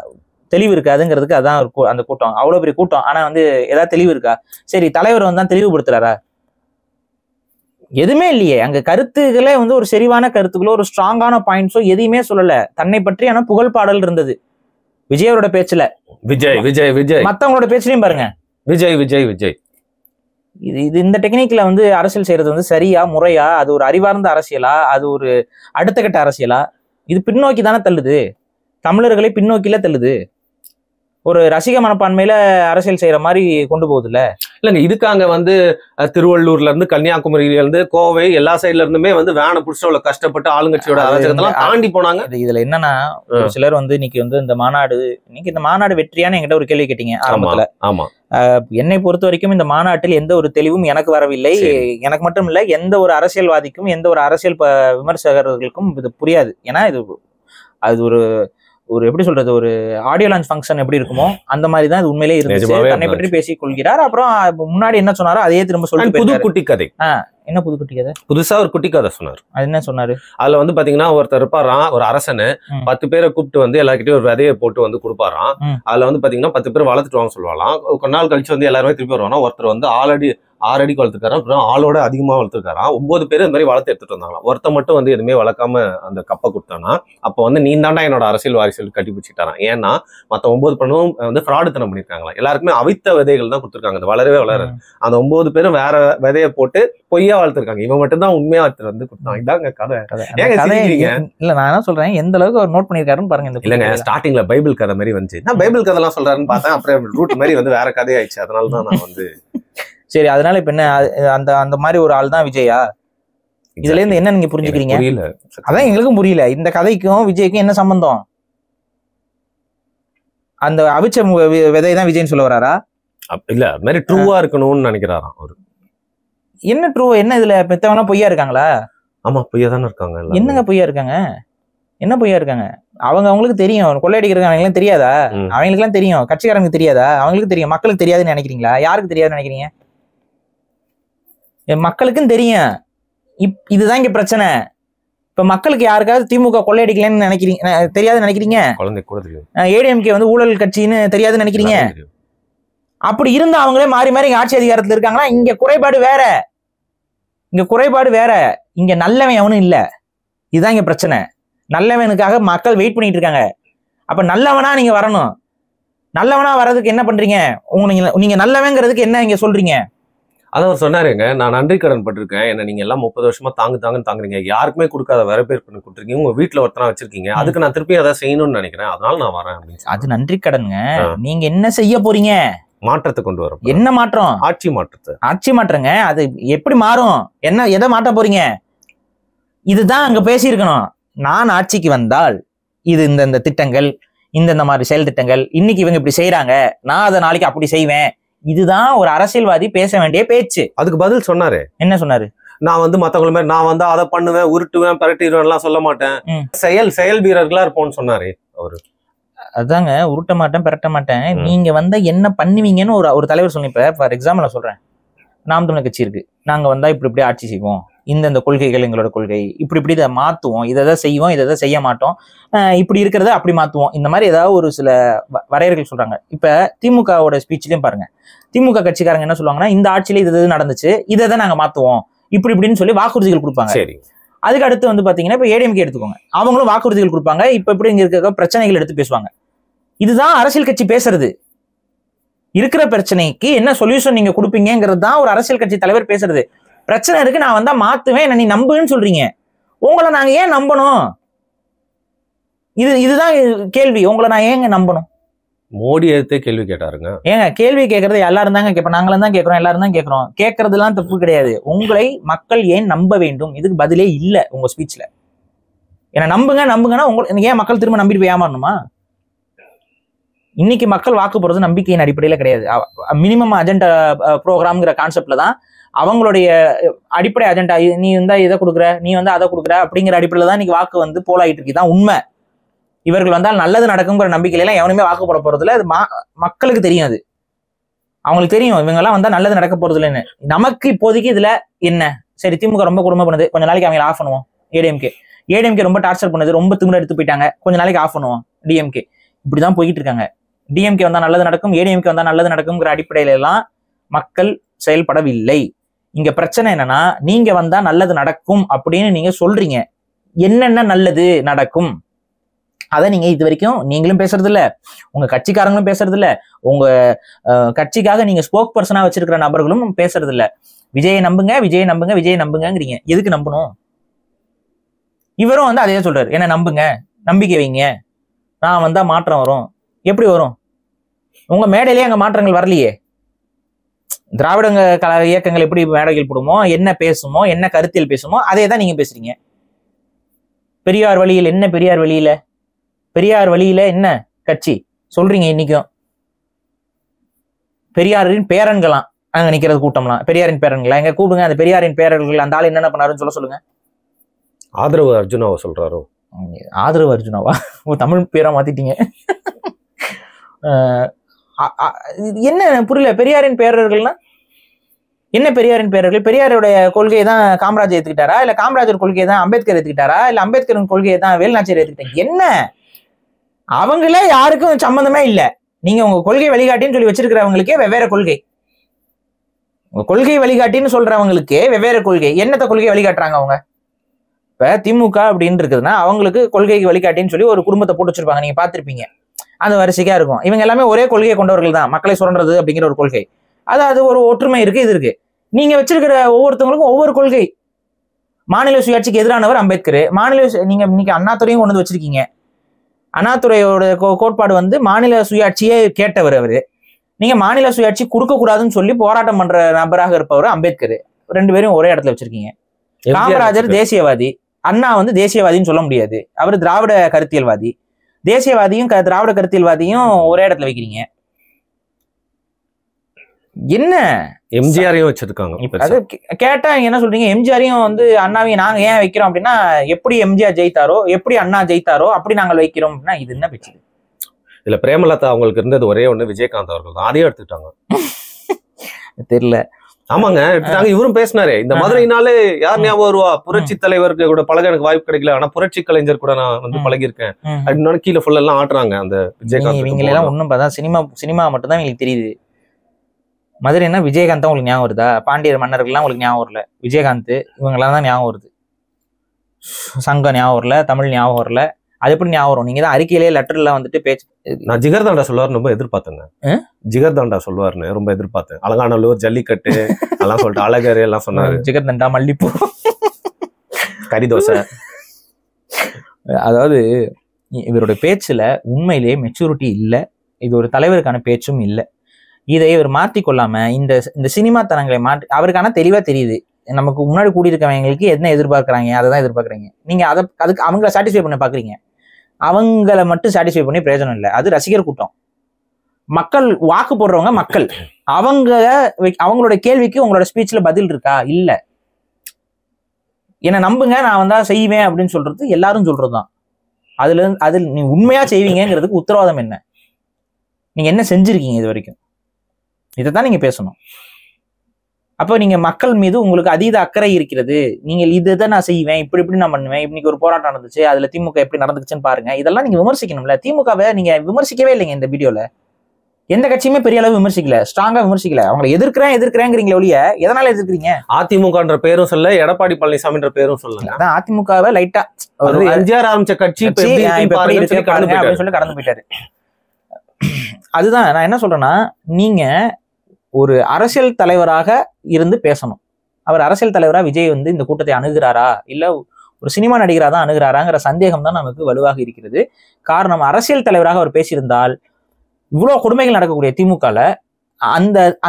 தெளிவு இருக்காதுங்கிறதுக்கு அதான் அந்த கூட்டம், அவ்வளவு பெரிய கூட்டம். ஆனா வந்து ஏதாவது தெளிவு இருக்கா? சரி, தலைவர் வந்து தெளிவுபடுத்துறாரா? எதுவுமே இல்லையே. அங்க கருத்துக்களே வந்து ஒரு செறிவான கருத்துக்களோ ஒரு ஸ்ட்ராங்கான பாயிண்ட்ஸோ எதையுமே சொல்லல. தன்னை பற்றி ஆனா புகழ் பாடல் இருந்தது விஜயோட பேச்சுல. விஜய் விஜய் விஜய் மத்தவங்களோட பேச்சுலயும் பாருங்க, விஜய் விஜய் விஜய். இது இந்த டெக்னிக்ல வந்து அரசியல் செய்யறது வந்து சரியா முறையா? அது ஒரு அறிவார்ந்த அரசியலா? அது ஒரு அடுத்த கட்ட அரசியலா? இது பின்னோக்கி தானே தள்ளுது, தமிழர்களை பின்னோக்கில தள்ளுது. ஒரு ரசிக மனப்பான்மையில அரசியல் செய்யற மாதிரி கொண்டு போகுதுல்ல. இல்லைங்க, இதுக்கு அங்க வந்து திருவள்ளூர்ல இருந்து கன்னியாகுமரியில இருந்து கோவை எல்லா சைட்ல இருந்துமே வந்து வேனை புடிச்சவள கஷ்டப்பட்டு ஆளுங்கட்சியோட அராஜகத்தெல்லாம் தாண்டி போனாங்க. இதுல என்னன்னா, ஒரு சிலர் வந்து இன்னைக்கு வந்து இந்த மாநாடு வெற்றியான என்கிட்ட ஒரு கேள்வி கேட்டீங்க ஆரம்பத்துல. ஆமா, என்னை பொறுத்த வரைக்கும் இந்த மாநாட்டில் எந்த ஒரு தெளிவும் எனக்கு வரவில்லை. எனக்கு மட்டும் இல்ல, எந்த ஒரு அரசியல்வாதிக்கும் எந்த ஒரு அரசியல் விமர்சகர்களுக்கும் இது புரியாது. ஏன்னா அது ஒரு எப்படி சொல்றது, ஒரு ஆடியோ லான்ச் ஃபங்க்ஷன் எப்படி இருக்குமோ அந்த மாதிரி தான் இது உண்மையிலே இருந்துச்சு. தன்னை பற்றி பேசிக் கொள்கிறார். அப்புறம் முன்னாடி என்ன சொன்னாரோ அதே திரும்ப சொல்லி புது குட்டி கதை. என்ன புது குட்டி கதை? புதுசா ஒரு குட்டி கதை சொன்னார். அது என்ன சொன்னாரு? அதுல வந்து பாத்தீங்கன்னா ஒருத்தர் இருப்பாராம், ஒரு அரசனு 10 பேரை கூப்பிட்டு வந்து எல்லார்கிட்டயும் ஒரு விதையை போட்டு வந்து கொடுப்பாராம். அதுல வந்து பாத்தீங்கன்னா 10 பேர் வளர்த்துட்டு வாங்க சொல்லுவாங்களாம். கொஞ்ச நாள் கழிச்சு வந்து எல்லாருமே திருப்பி வருவாங்க. ஒருத்தர் வந்து 6 அடிக்கு வளர்த்துருக்காராம், அப்புறம் ஆளோட அதிகமா வளர்த்துருக்காராம். 9 பேர் இந்த மாதிரி வளர்த்து எடுத்துட்டு வந்தாங்களாம். ஒருத்த மட்டும் வந்து எதுவுமே வளர்க்காம அந்த கப்பை கொடுத்தானா, அப்ப வந்து நீ தாண்டா என்னோட அரசியல் வாரிசல் கட்டி பிடிச்சிட்டாரான். ஏன்னா மத்த 9 பேரும் வந்து ஃப்ராடுத்தனம் பண்ணிருக்காங்களாம். எல்லாருக்குமே அவித்த விதைகள் தான் கொடுத்துருக்காங்க, அது வளரவே வளராது. அந்த 9 பேரும் வேற விதையை போட்டு பொய்யா வளர்த்துருக்காங்க. இவன் மட்டும் தான் உண்மையா வளர்த்து வந்து கொடுத்தான். இதாங்க கதை. இல்ல நான் என்ன சொல்றேன், எந்த அளவுக்கு அவர் நோட் பண்ணிருக்காருன்னு பாருங்க. இல்லங்க, ஸ்டார்டிங்ல பைபிள் கதை மாதிரி வந்துச்சு. நான் பைபிள் கதை எல்லாம் சொல்றாருன்னு பார்த்தேன், அப்புறம் ரூட் மாதிரி வந்து வேற கதை ஆயிடுச்சு. அதனாலதான் நான் வந்து சரி, அதனால இப்ப என்ன அந்த மாதிரி ஒரு ஆள் தான் விஜயா? இதுல இருந்து என்ன நீங்க புரிஞ்சுக்கிறீங்க? புரியல. அதான் எங்களுக்கும் புரியல. இந்த கதைக்கும் விஜய்க்கும் என்ன சம்பந்தம்? அந்த அவிச்ச விதை தான் விஜய்னு சொல்ல வராரா? இல்ல, அது மாதிரி ட்ரூவா இருக்கணும்னு நினைக்கிறாராம் அவரு. என்ன ட்ரூ? என்ன இதுல பெத்தவனா பொய்யா இருக்காங்களா? ஆமா, பொய்யா தானே இருக்காங்க. என்னங்க பொய்யா இருக்காங்க? என்ன பொய்யா இருக்காங்க? அவங்களுக்கு தெரியும் கொள்ளையடிக்கிறது. அவங்களுக்கு தெரியாதா? அவங்களுக்கு எல்லாம் தெரியும். கட்சிக்காரங்களுக்கு தெரியாதா? அவங்களுக்கு தெரியும். மக்களுக்கு தெரியாதுன்னு நினைக்கிறீங்களா? யாருக்கு தெரியாதுன்னு நினைக்கிறீங்க? மக்களுக்கும் தெரியும். இதுதான் இங்க பிரச்சனை. இப்ப மக்களுக்கு யாருக்காவது திமுக கொள்ளையடிக்கலன்னு நினைக்கிறீங்க, தெரியாதுன்னு நினைக்கிறீங்க? ஏடிஎம்கே வந்து ஊழல் கட்சின்னு தெரியாதுன்னு நினைக்கிறீங்க? அப்படி இருந்தா அவங்களே மாறி மாறி இங்க ஆட்சி அதிகாரத்துல இருக்காங்களா? இங்க குறைபாடு வேற. இங்க நல்லவன் எவனும் இல்ல. இதுதான் இங்க பிரச்சனை. நல்லவனுக்காக மக்கள் வெயிட் பண்ணிட்டு இருக்காங்க. அப்ப நல்லவனா நீங்க வரணும். நல்லவனா வர்றதுக்கு என்ன பண்றீங்க? நீங்க நல்லவங்கிறதுக்கு என்ன இங்க சொல்றீங்க? அதான் அவர் சொன்னாருங்க, நான் நன்றி கடன் பட்டிருக்கேன். என்ன நீங்க எல்லாம் 30 வருஷமா தாங்குறீங்க, யாருக்குமே கொடுக்காத வரவேற்பு பண்ணி கொடுத்துருக்கீங்க, உங்க வீட்டுல ஒருத்தனா வச்சிருக்கீங்க, அதுக்கு நான் திருப்பி அதை செய்யணும்னு நினைக்கிறேன், அதனால நான் வரேன் அப்படின்னு. அது நன்றி கடனுங்க. நீங்க என்ன செய்ய போறீங்க? மாற்றத்தை கொண்டு வர. என்ன மாற்றம்? ஆட்சி மாற்றங்க. அது எப்படி மாறும்? எதை மாற்ற போறீங்க? இதுதான் அங்க பேசியிருக்கணும். நான் ஆட்சிக்கு வந்தால் இது இந்த திட்டங்கள், இந்த மாதிரி செயல் திட்டங்கள், இன்னைக்கு இவங்க இப்படி செய்யறாங்க, நான் அதை நாளைக்கு அப்படி செய்வேன். இதுதான் ஒரு அரசியல்வாதி பேச வேண்டிய பேச்சு. அதுக்கு பதில் சொன்னாரு. என்ன சொன்னாரு? நான் வந்து மத்தவங்கள மாதிரி நான் வந்து அதை பண்ணுவேன், உருட்டுவேன், பரட்டிடுவேன் எல்லாம் சொல்ல மாட்டேன், செயல் வீரர்களா இருப்போம்னு சொன்னாரு அவரு. அதாங்க, உருட்ட மாட்டேன், பரட்ட மாட்டேன். நீங்க வந்தா என்ன பண்ணுவீங்கன்னு ஒரு தலைவர் சொன்ன. இப்ப ஃபார் எக்ஸாம்பிள் நான் சொல்றேன், நாம் தமிழர் கட்சி இருக்கு, நாங்க வந்தா இப்படி ஆட்சி செய்வோம், இந்த கொள்கைகள் எங்களோட கொள்கை, இப்படி இதை மாத்துவோம், இதை செய்வோம், இதை செய்ய மாட்டோம், இப்படி இருக்கிறத அப்படி மாத்துவோம், இந்த மாதிரி ஏதாவது ஒரு சில வரையறைகள் சொல்றாங்க. இப்ப திமுகவோட ஸ்பீச்லயும் பாருங்க, திமுக கட்சிக்காரங்க என்ன சொல்லுவாங்கன்னா, இந்த ஆட்சியில இது நடந்துச்சு, இதை நாங்க மாத்துவோம், இப்படின்னு சொல்லி வாக்குறுதிகள் கொடுப்பாங்க. சரி, அதுக்கு அடுத்து வந்து பாத்தீங்கன்னா இப்ப ஏடிஎம்கே எடுத்துக்கோங்க, அவங்களும் வாக்குறுதிகள் கொடுப்பாங்க, இப்ப எப்படி இங்க இருக்க பிரச்சனைகள் எடுத்து பேசுவாங்க. இதுதான் அரசியல் கட்சி பேசுறது. இருக்கிற பிரச்சனைக்கு என்ன சொல்யூஷன் நீங்க கொடுப்பீங்கிறது தான் ஒரு அரசியல் கட்சி தலைவர் பேசுறது. பிரச்சனை இருக்கு, நான் வந்தா மாத்துவேன், என்ன நீ நம்புன்னு சொல்றீங்க. உங்களை நாங்க ஏன் நம்பணும்? இதுதான் கேள்வி. உங்களை நான் ஏங்க நம்பணும்? மோடி எடுத்தே கேள்வி கேட்டாருங்க. ஏங்க கேள்வி கேட்கறது எல்லாரும் தாங்க கேட்போம், நாங்களும் தான் கேட்கிறோம், எல்லாரும் தான் கேட்கிறோம். கேட்கறதுலாம் தப்பு கிடையாது. உங்களை மக்கள் ஏன் நம்ப வேண்டும்? இதுக்கு பதிலே இல்ல உங்க ஸ்பீச்ல. என்ன நம்புங்கன்னா உங்களுக்கு ஏன் மக்கள் திரும்ப நம்பிட்டு போய் ஏமாறணுமா? இன்னைக்கு மக்கள் வாக்கு போறது நம்பிக்கையின் அடிப்படையில கிடையாது. மினிமம் அஜெண்டா ப்ரோக்ராம்ங்கிற கான்செப்ட்ல தான் அவங்களுடைய அடிப்படை அஜெண்டா. நீ வந்து இதை கொடுக்குற, நீ வந்து அதை கொடுக்குற அப்படிங்கிற அடிப்படையில தான் இன்னைக்கு வாக்கு வந்து போலாயிட்டு இருக்கு. தான் உண்மை. இவர்கள் வந்தால் நல்லது நடக்குங்கிற நம்பிக்கையில எல்லாம் எவனுமே வாக்கு போட போறதுல அது மக்களுக்கு தெரியும். அவங்களுக்கு தெரியும் இவங்க எல்லாம் வந்தா நல்லது நடக்க போறது இல்லைன்னு. நமக்கு இப்போதைக்கு இதுல என்ன, சரி திமுக ரொம்ப கொடுமை பண்ணுது, கொஞ்ச நாளைக்கு அவங்க ஆஃப் பண்ணுவோம். ஏடிஎம்கே ரொம்ப டார்ச்சர் பண்ணுது, ரொம்ப திமிர எடுத்து போயிட்டாங்க, கொஞ்ச நாளைக்கு ஆஃப் பண்ணுவோம். டிஎம்கே இப்படிதான் போய்கிட்டு இருக்காங்க. டிஎம்கே வந்தா நல்லது நடக்கும், ஏடிஎம்கே வந்தா நல்லது நடக்கும்ங்கிற அடிப்படையில எல்லாம் மக்கள் செயல்படவில்லை. இங்க பிரச்சனை என்னன்னா, நீங்க வந்தா நல்லது நடக்கும் அப்படின்னு நீங்க சொல்றீங்க. என்னென்ன நல்லது நடக்கும் அதை நீங்க இது வரைக்கும் நீங்களும் பேசுறது இல்ல, உங்க கட்சிக்காரங்களும் பேசுறது இல்ல, உங்க கட்சிக்காக நீங்க ஸ்போக் பர்சனா வச்சிருக்கிற நபர்களும் பேசுறது இல்ல. விஜயை நம்புங்க, விஜயை நம்புங்க, விஜயை நம்புங்கிறீங்க. எதுக்கு நம்பணும்? இவரும் வந்து அதே சொல்றாரு, என்ன நம்புங்க, நம்பிக்கை வைங்க, நான் வந்தா மாற்றம் வரும். எப்படி வரும்? உங்க மேடையிலேயே அங்க மாற்றங்கள் வரலையே. திராவிட இயக்கங்கள் எப்படி மேடைகள் போடுமோ, என்ன பேசுமோ, என்ன கருத்தியல் பேசுமோ அதே தான் நீங்க பேசுறீங்க. பெரியார் வழியில் என்ன, பெரியார் வழியில என்ன கட்சி சொல்றீங்க? இன்னைக்கும் பெரியாரின் பேரன்களாம் அங்க நிக்கிறது கூட்டம்லாம், பெரியாரின் பேரன்களா எங்க கூப்பிடுங்க, அந்த பெரியாரின் பேரன்கள் அந்த ஆள் என்னென்ன பண்ணாருன்னு சொல்லுங்க. ஆதரவு அர்ஜுனாவை சொல்றாரோ? ஆதரவு அர்ஜுனாவா? தமிழ் பேரா மாத்திட்டீங்க. என்ன புரியல, பெரியாரின் பேரர்கள்னா என்ன? பெரியாரின் பேரர்கள் பெரியாருடைய கொள்கையை தான் காமராஜர் ஏத்துக்கிட்டாரா, இல்ல காமராஜர் கொள்கையை தான் அம்பேத்கர் ஏத்துக்கிட்டாரா, இல்ல அம்பேத்கரின் கொள்கையை தான் வேலுநாச்சியார் ஏத்துக்கிட்டாங்க? என்ன அவங்களே யாருக்கும் சம்பந்தமே இல்ல. நீங்க உங்க கொள்கை வழிகாட்டின்னு சொல்லி வச்சிருக்கிறவங்களுக்கே வெவ்வேறு கொள்கை, உங்க கொள்கை வழிகாட்டின்னு சொல்றவங்களுக்கே வெவ்வேறு கொள்கை. என்னத்த கொள்கை வழிகாட்டுறாங்க அவங்க? இப்ப திமுக அப்படின்னு இருக்குதுன்னா அவங்களுக்கு கொள்கைக்கு வழிகாட்டின்னு சொல்லி ஒரு குடும்பத்தை போட்டு வச்சிருப்பாங்க, நீங்க பாத்திருப்பீங்க. அந்த வரிசைக்கா இருக்கும். இவங்க எல்லாமே ஒரே கொள்கையை கொண்டவர்கள் தான், மக்களை சுரண்டுறது அப்படிங்கிற ஒரு கொள்கை. அது ஒரு ஒற்றுமை இருக்கு, இது இருக்கு. நீங்க வச்சிருக்கிற ஒவ்வொருத்தவங்களுக்கும் ஒவ்வொரு கொள்கை. மாநில சுயாட்சிக்கு எதிரானவர் அம்பேத்கர், நீங்க இன்னைக்கு அண்ணாதுரையும் கொண்டு வந்து வச்சிருக்கீங்க. அண்ணாதுரையோட கோட்பாடு வந்து மாநில சுயாட்சியே கேட்டவர் அவரு. நீங்க மாநில சுயாட்சி கொடுக்க கூடாதுன்னு சொல்லி போராட்டம் பண்ற நபராக இருப்பவர் அம்பேத்கர். ரெண்டு பேரும் ஒரே இடத்துல வச்சிருக்கீங்க. காமராஜர் தேசியவாதி, அண்ணா வந்து தேசியவாதின்னு சொல்ல முடியாது, அவர் திராவிட கருத்தியல்வாதி. தேசியவாதியும் திராவிட கருத்தியல்வாதியும் ஒரே இடத்துல வைக்கிறீங்க. என்ன? எம்ஜிஆரையும் வச்சிருக்காங்க. அது கேட்டா என்ன சொல்றீங்க? எம்ஜிஆரையும் வந்து அண்ணாவையும் நாங்க ஏன் வைக்கிறோம் அப்படின்னா, எப்படி எம்ஜிஆர் ஜெயித்தாரோ, எப்படி அண்ணா ஜெயித்தாரோ அப்படி நாங்கள் வைக்கிறோம் அப்படின்னா, இது என்ன பேச்சு? இதுல பிரேமலதா அவங்களுக்கு இருந்தது ஒரே ஒண்ணு, விஜயகாந்த் அவர்கள் தான், அதையும் எடுத்துட்டாங்க. தெரியல. ஆமாங்க, எடுத்துட்டாங்க. இவரும் பேசினாரு, இந்த மதுரைனாலே யார் ஞாபகம் வருவா, புரட்சி தலைவருக்கு கூட பழக எனக்கு வாய்ப்பு கிடைக்கல, ஆனா புரட்சி கலைஞர் கூட நான் வந்து பழகிருக்கேன் அப்படின்னு கீழே ஃபுல் எல்லாம் ஆட்டுறாங்க. அந்த விஜயகாந்த் இவங்க எல்லாம் ஒண்ணும் பார்த்தா சினிமா மட்டும் தான் எங்களுக்கு தெரியுது. மதுரைன்னா விஜயகாந்த் உங்களுக்கு ஞாபகம் வருதா? பாண்டியர் மன்னர்கள்லாம் உங்களுக்கு ஞாபகம் வரல, விஜயகாந்த் இவங்கெல்லாம் தான் ஞாபகம் வருது. சங்கம் ஞாபகம் வரல, தமிழ் ஞாபகம் வரல. அது எப்படி ஞாபகம் வரும்? நீங்க தான் அறிக்கையிலேயே லெட்டர்ல வந்துட்டு பேச்சு. நான் ஜிகர்தாண்டா சொல்லுவாருன்னு ரொம்ப எதிர்பார்த்தேங்க. ஜிகர்தாண்டா சொல்லுவாருன்னு ரொம்ப எதிர்பார்த்தேன். அலங்காநல்லூர், ஜல்லிக்கட்டு எல்லாம் சொல்லிட்டு அழகர் எல்லாம் சொன்னாரு. ஜிகர்தண்டா, மல்லிப்பூ, கறி தோசை. அதாவது இவருடைய பேச்சுல உண்மையிலேயே மெச்சூரிட்டி இல்லை. இது ஒரு தலைவருக்கான பேச்சும் இல்லை. இதை இவர் மாற்றி கொள்ளாம இந்த சினிமா தனங்களை மாற்றி, அவருக்கான தெளிவா தெரியுது நமக்கு முன்னாடி கூடியிருக்கவங்களுக்கு என்ன எதிர்பார்க்கறாங்க, அதை தான் எதிர்பார்க்குறீங்க. நீங்க அதுக்கு அவங்கள சாட்டிஸ்ஃபை பண்ண பாக்குறீங்க. அவங்கள மட்டும் சாட்டிஸ்ஃபை பண்ணி பிரயோஜனம் இல்லை. அது ரசிகர் கூட்டம், மக்கள் வாக்கு போடுறவங்க மக்கள். அவங்களோட கேள்விக்கு உங்களோட ஸ்பீச்ல பதில் இருக்கா? இல்ல. என்ன நம்புங்க, நான் வந்தா செய்வேன் அப்படின்னு சொல்றது எல்லாரும் சொல்றதுதான். அதில் நீ உண்மையா செய்வீங்கிறதுக்கு உத்தரவாதம் என்ன? நீங்க என்ன செஞ்சிருக்கீங்க இது வரைக்கும்? இதைத்தான் நீங்க பேசணும். அப்போ நீங்க மக்கள் மீது உங்களுக்கு அதீத அக்கறை இருக்கிறது. நீங்கள் இதை நான் செய்வேன், இப்படி நான் பண்ணுவேன், இன்னைக்கு ஒரு போராட்டம் நடந்துச்சு, அதுல திமுக எப்படி நடந்துச்சுன்னு பாருங்க, இதெல்லாம் நீங்க விமர்சிக்கணும்ல. திமுகவை நீங்க விமர்சிக்கவே இல்லைங்க இந்த வீடியோல. எந்த கட்சியுமே பெரிய அளவு விமர்சிக்கல, ஸ்ட்ராங்கா விமர்சிக்கல. அவங்களை எதிர்க்கிறேங்கிறீங்களே ஒழிய எதனால எதிர்க்கிறீங்க? அதிமுகன்ற பேரும் சொல்ல, எடப்பாடி பழனிசாமின்ற பேரும் சொல்லுங்க. அதான் அதிமுகவை லைட்டா எம்ஜிஆர் ஆரம்பிச்ச கட்சி அப்படின்னு சொல்லி கடந்து போயிட்டாரு. அதுதான் நான் என்ன சொல்றேன்னா, நீங்க ஒரு அரசியல் தலைவராக இருந்து பேசணும். அவர் அரசியல் தலைவரா விஜய் வந்து இந்த கூட்டத்தை அணுகிறாரா, இல்ல ஒரு சினிமா நடிகரா தான் அணுகிறாராங்கிற சந்தேகம் தான் நமக்கு வலுவாக இருக்கிறது. காரணம், அரசியல் தலைவராக அவர் பேசியிருந்தால் இவ்வளவு கொடுமைகள் நடக்கக்கூடிய திமுகல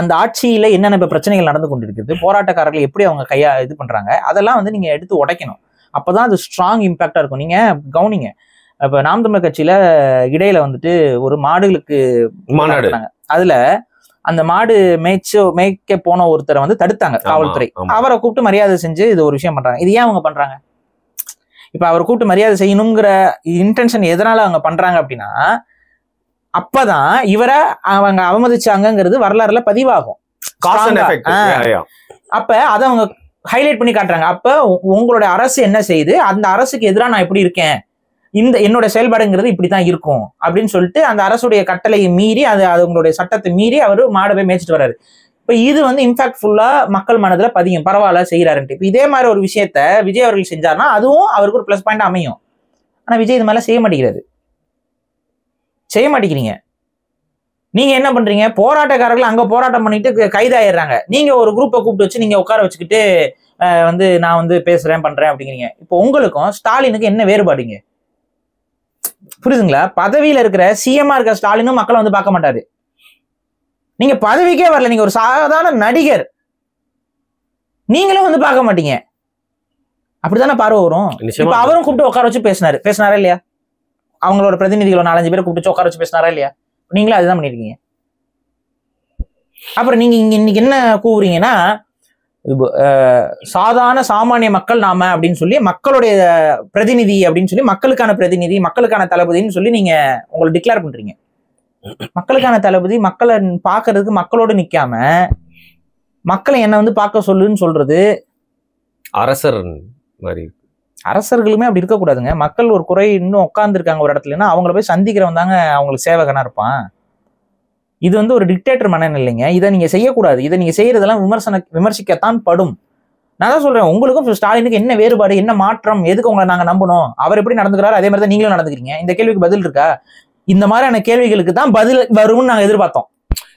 அந்த ஆட்சியில என்னென்ன பிரச்சனைகள் நடந்து கொண்டிருக்கிறது, போராட்டக்காரர்கள் எப்படி அவங்க இது பண்றாங்க, அதெல்லாம் வந்து நீங்க எடுத்து உடைக்கணும். அப்பதான் அது ஸ்ட்ராங் இம்பாக்டா இருக்கும். நீங்க கவனிங்க, இப்ப நாம் தமிழர் கட்சியில இடையில வந்துட்டு ஒரு மாடுகளுக்கு மாநாடு, அதுல அந்த மாடு மேய்க்க போன ஒருத்தரை வந்து தடுத்தாங்க காவல்துறை. அவரை கூப்பிட்டு மரியாதை செஞ்சு இது ஒரு விஷயம் பண்றாங்க. இது ஏன் அவங்க பண்றாங்க? இப்ப அவரை கூப்பிட்டு மரியாதை செய்யணுங்கிற இன்டென்ஷன் எதனால அவங்க பண்றாங்க அப்படின்னா, அப்பதான் இவரை அவங்க அவமதிச்சாங்கிறது வரலாறுல பதிவாகும். அப்ப அதை அவங்க ஹைலைட் பண்ணி காட்டுறாங்க. அப்ப உங்களோட அரசு என்ன செய்யுது, அந்த அரசுக்கு எதிராக நான் எப்படி இருக்கேன், இந்த என்னோட செயல்பாடுங்கிறது இப்படித்தான் இருக்கும் அப்படின்னு சொல்லிட்டு அந்த அரசுடைய கட்டளையை மீறி அவங்களுடைய சட்டத்தை மீறி அவர் மாட போய் மேய்ச்சிட்டு வர்றாரு. இப்ப இது வந்து இம்பாக்ட்ஃபுல்லா மக்கள் மனதுல பதியும், பரவாயில்ல செய்யறாருன்ட்டு. இப்ப இதே மாதிரி ஒரு விஷயத்த விஜய் அவர்கள் செஞ்சாருன்னா அதுவும் அவருக்கு ஒரு பிளஸ் பாயிண்ட் அமையும். ஆனா விஜய் இது மாதிரிலாம் செய்ய மாட்டேங்கிறீங்க. நீங்க என்ன பண்றீங்க, போராட்டக்காரர்கள் அங்க போராட்டம் பண்ணிட்டு கைதாயிடுறாங்க, நீங்க ஒரு குரூப்பை கூப்பிட்டு வச்சு நீங்க உட்கார வச்சுக்கிட்டு வந்து நான் வந்து பேசுறேன் பண்றேன் அப்படிங்கிறீங்க. இப்போ உங்களுக்கும் ஸ்டாலினுக்கு என்ன வேறுபாடுங்க, புரியுதுங்களா? பதவியில இருக்கிற சிஎம்ஆ இருக்கிற ஸ்டாலினும் மக்களை வந்து பார்க்க மாட்டாரு. நீங்க பதவிக்கே வரல, நீங்க ஒரு சாதாரண நடிகர், நீங்களும் வந்து பார்க்க மாட்டீங்க. அப்படித்தானே பார்வை வரும். இப்ப அவரும் கூப்பிட்டு உட்கார வச்சு பேசினாரா இல்லையா? அவங்களோட பிரதிநிதிகளை 4-5 பேரை கூப்பிட்டு உட்கார வச்சு பேசினாரா இல்லையா? நீங்களும் அதுதான் பண்ணிருக்கீங்க. அப்புறம் நீங்க இங்க இன்னைக்கு என்ன கூவுறீங்கன்னா, சாதாரண சாமானிய மக்கள் நாம அப்படின்னு சொல்லி, மக்களுடைய பிரதிநிதி அப்படின்னு சொல்லி, மக்களுக்கான பிரதிநிதி, மக்களுக்கான தளபதினு சொல்லி நீங்க உங்களை டிக்ளேர் பண்றீங்க. மக்களுக்கான தளபதி மக்களை பாக்குறதுக்கு மக்களோடு நிக்காம மக்களை என்ன வந்து பார்க்க சொல்லுன்னு சொல்றது அரசர் மாதிரி. அரசர்களுமே அப்படி இருக்கக்கூடாதுங்க. மக்கள் ஒரு குறை இன்னும் உட்கார்ந்து இருக்காங்க ஒரு இடத்துலன்னா அவங்கள போய் சந்திக்கிறவன் தாங்க அவங்களுக்கு சேவகனா இருப்பான். இது வந்து ஒரு டிக்டேட்டர் மனநிலைங்க. இதை நீங்க செய்யக்கூடாது. இதை நீங்க செய்யறதெல்லாம் விமர்சிக்கத்தான் படும். நான் தான் சொல்றேன், உங்களுக்கும் ஸ்டாலினுக்கு என்ன வேறுபாடு, என்ன மாற்றம், எதுக்கு உங்களை நாங்க நம்பணும், அவர் எப்படி நடந்துக்கிறாரு அதே மாதிரி தான் நீங்களும் நடந்துக்கிறீங்க. இந்த கேள்விக்கு பதில் இருக்கா? இந்த மாதிரியான கேள்விகளுக்கு தான் பதில் வரும்னு நாங்க எதிர்பார்த்தோம்.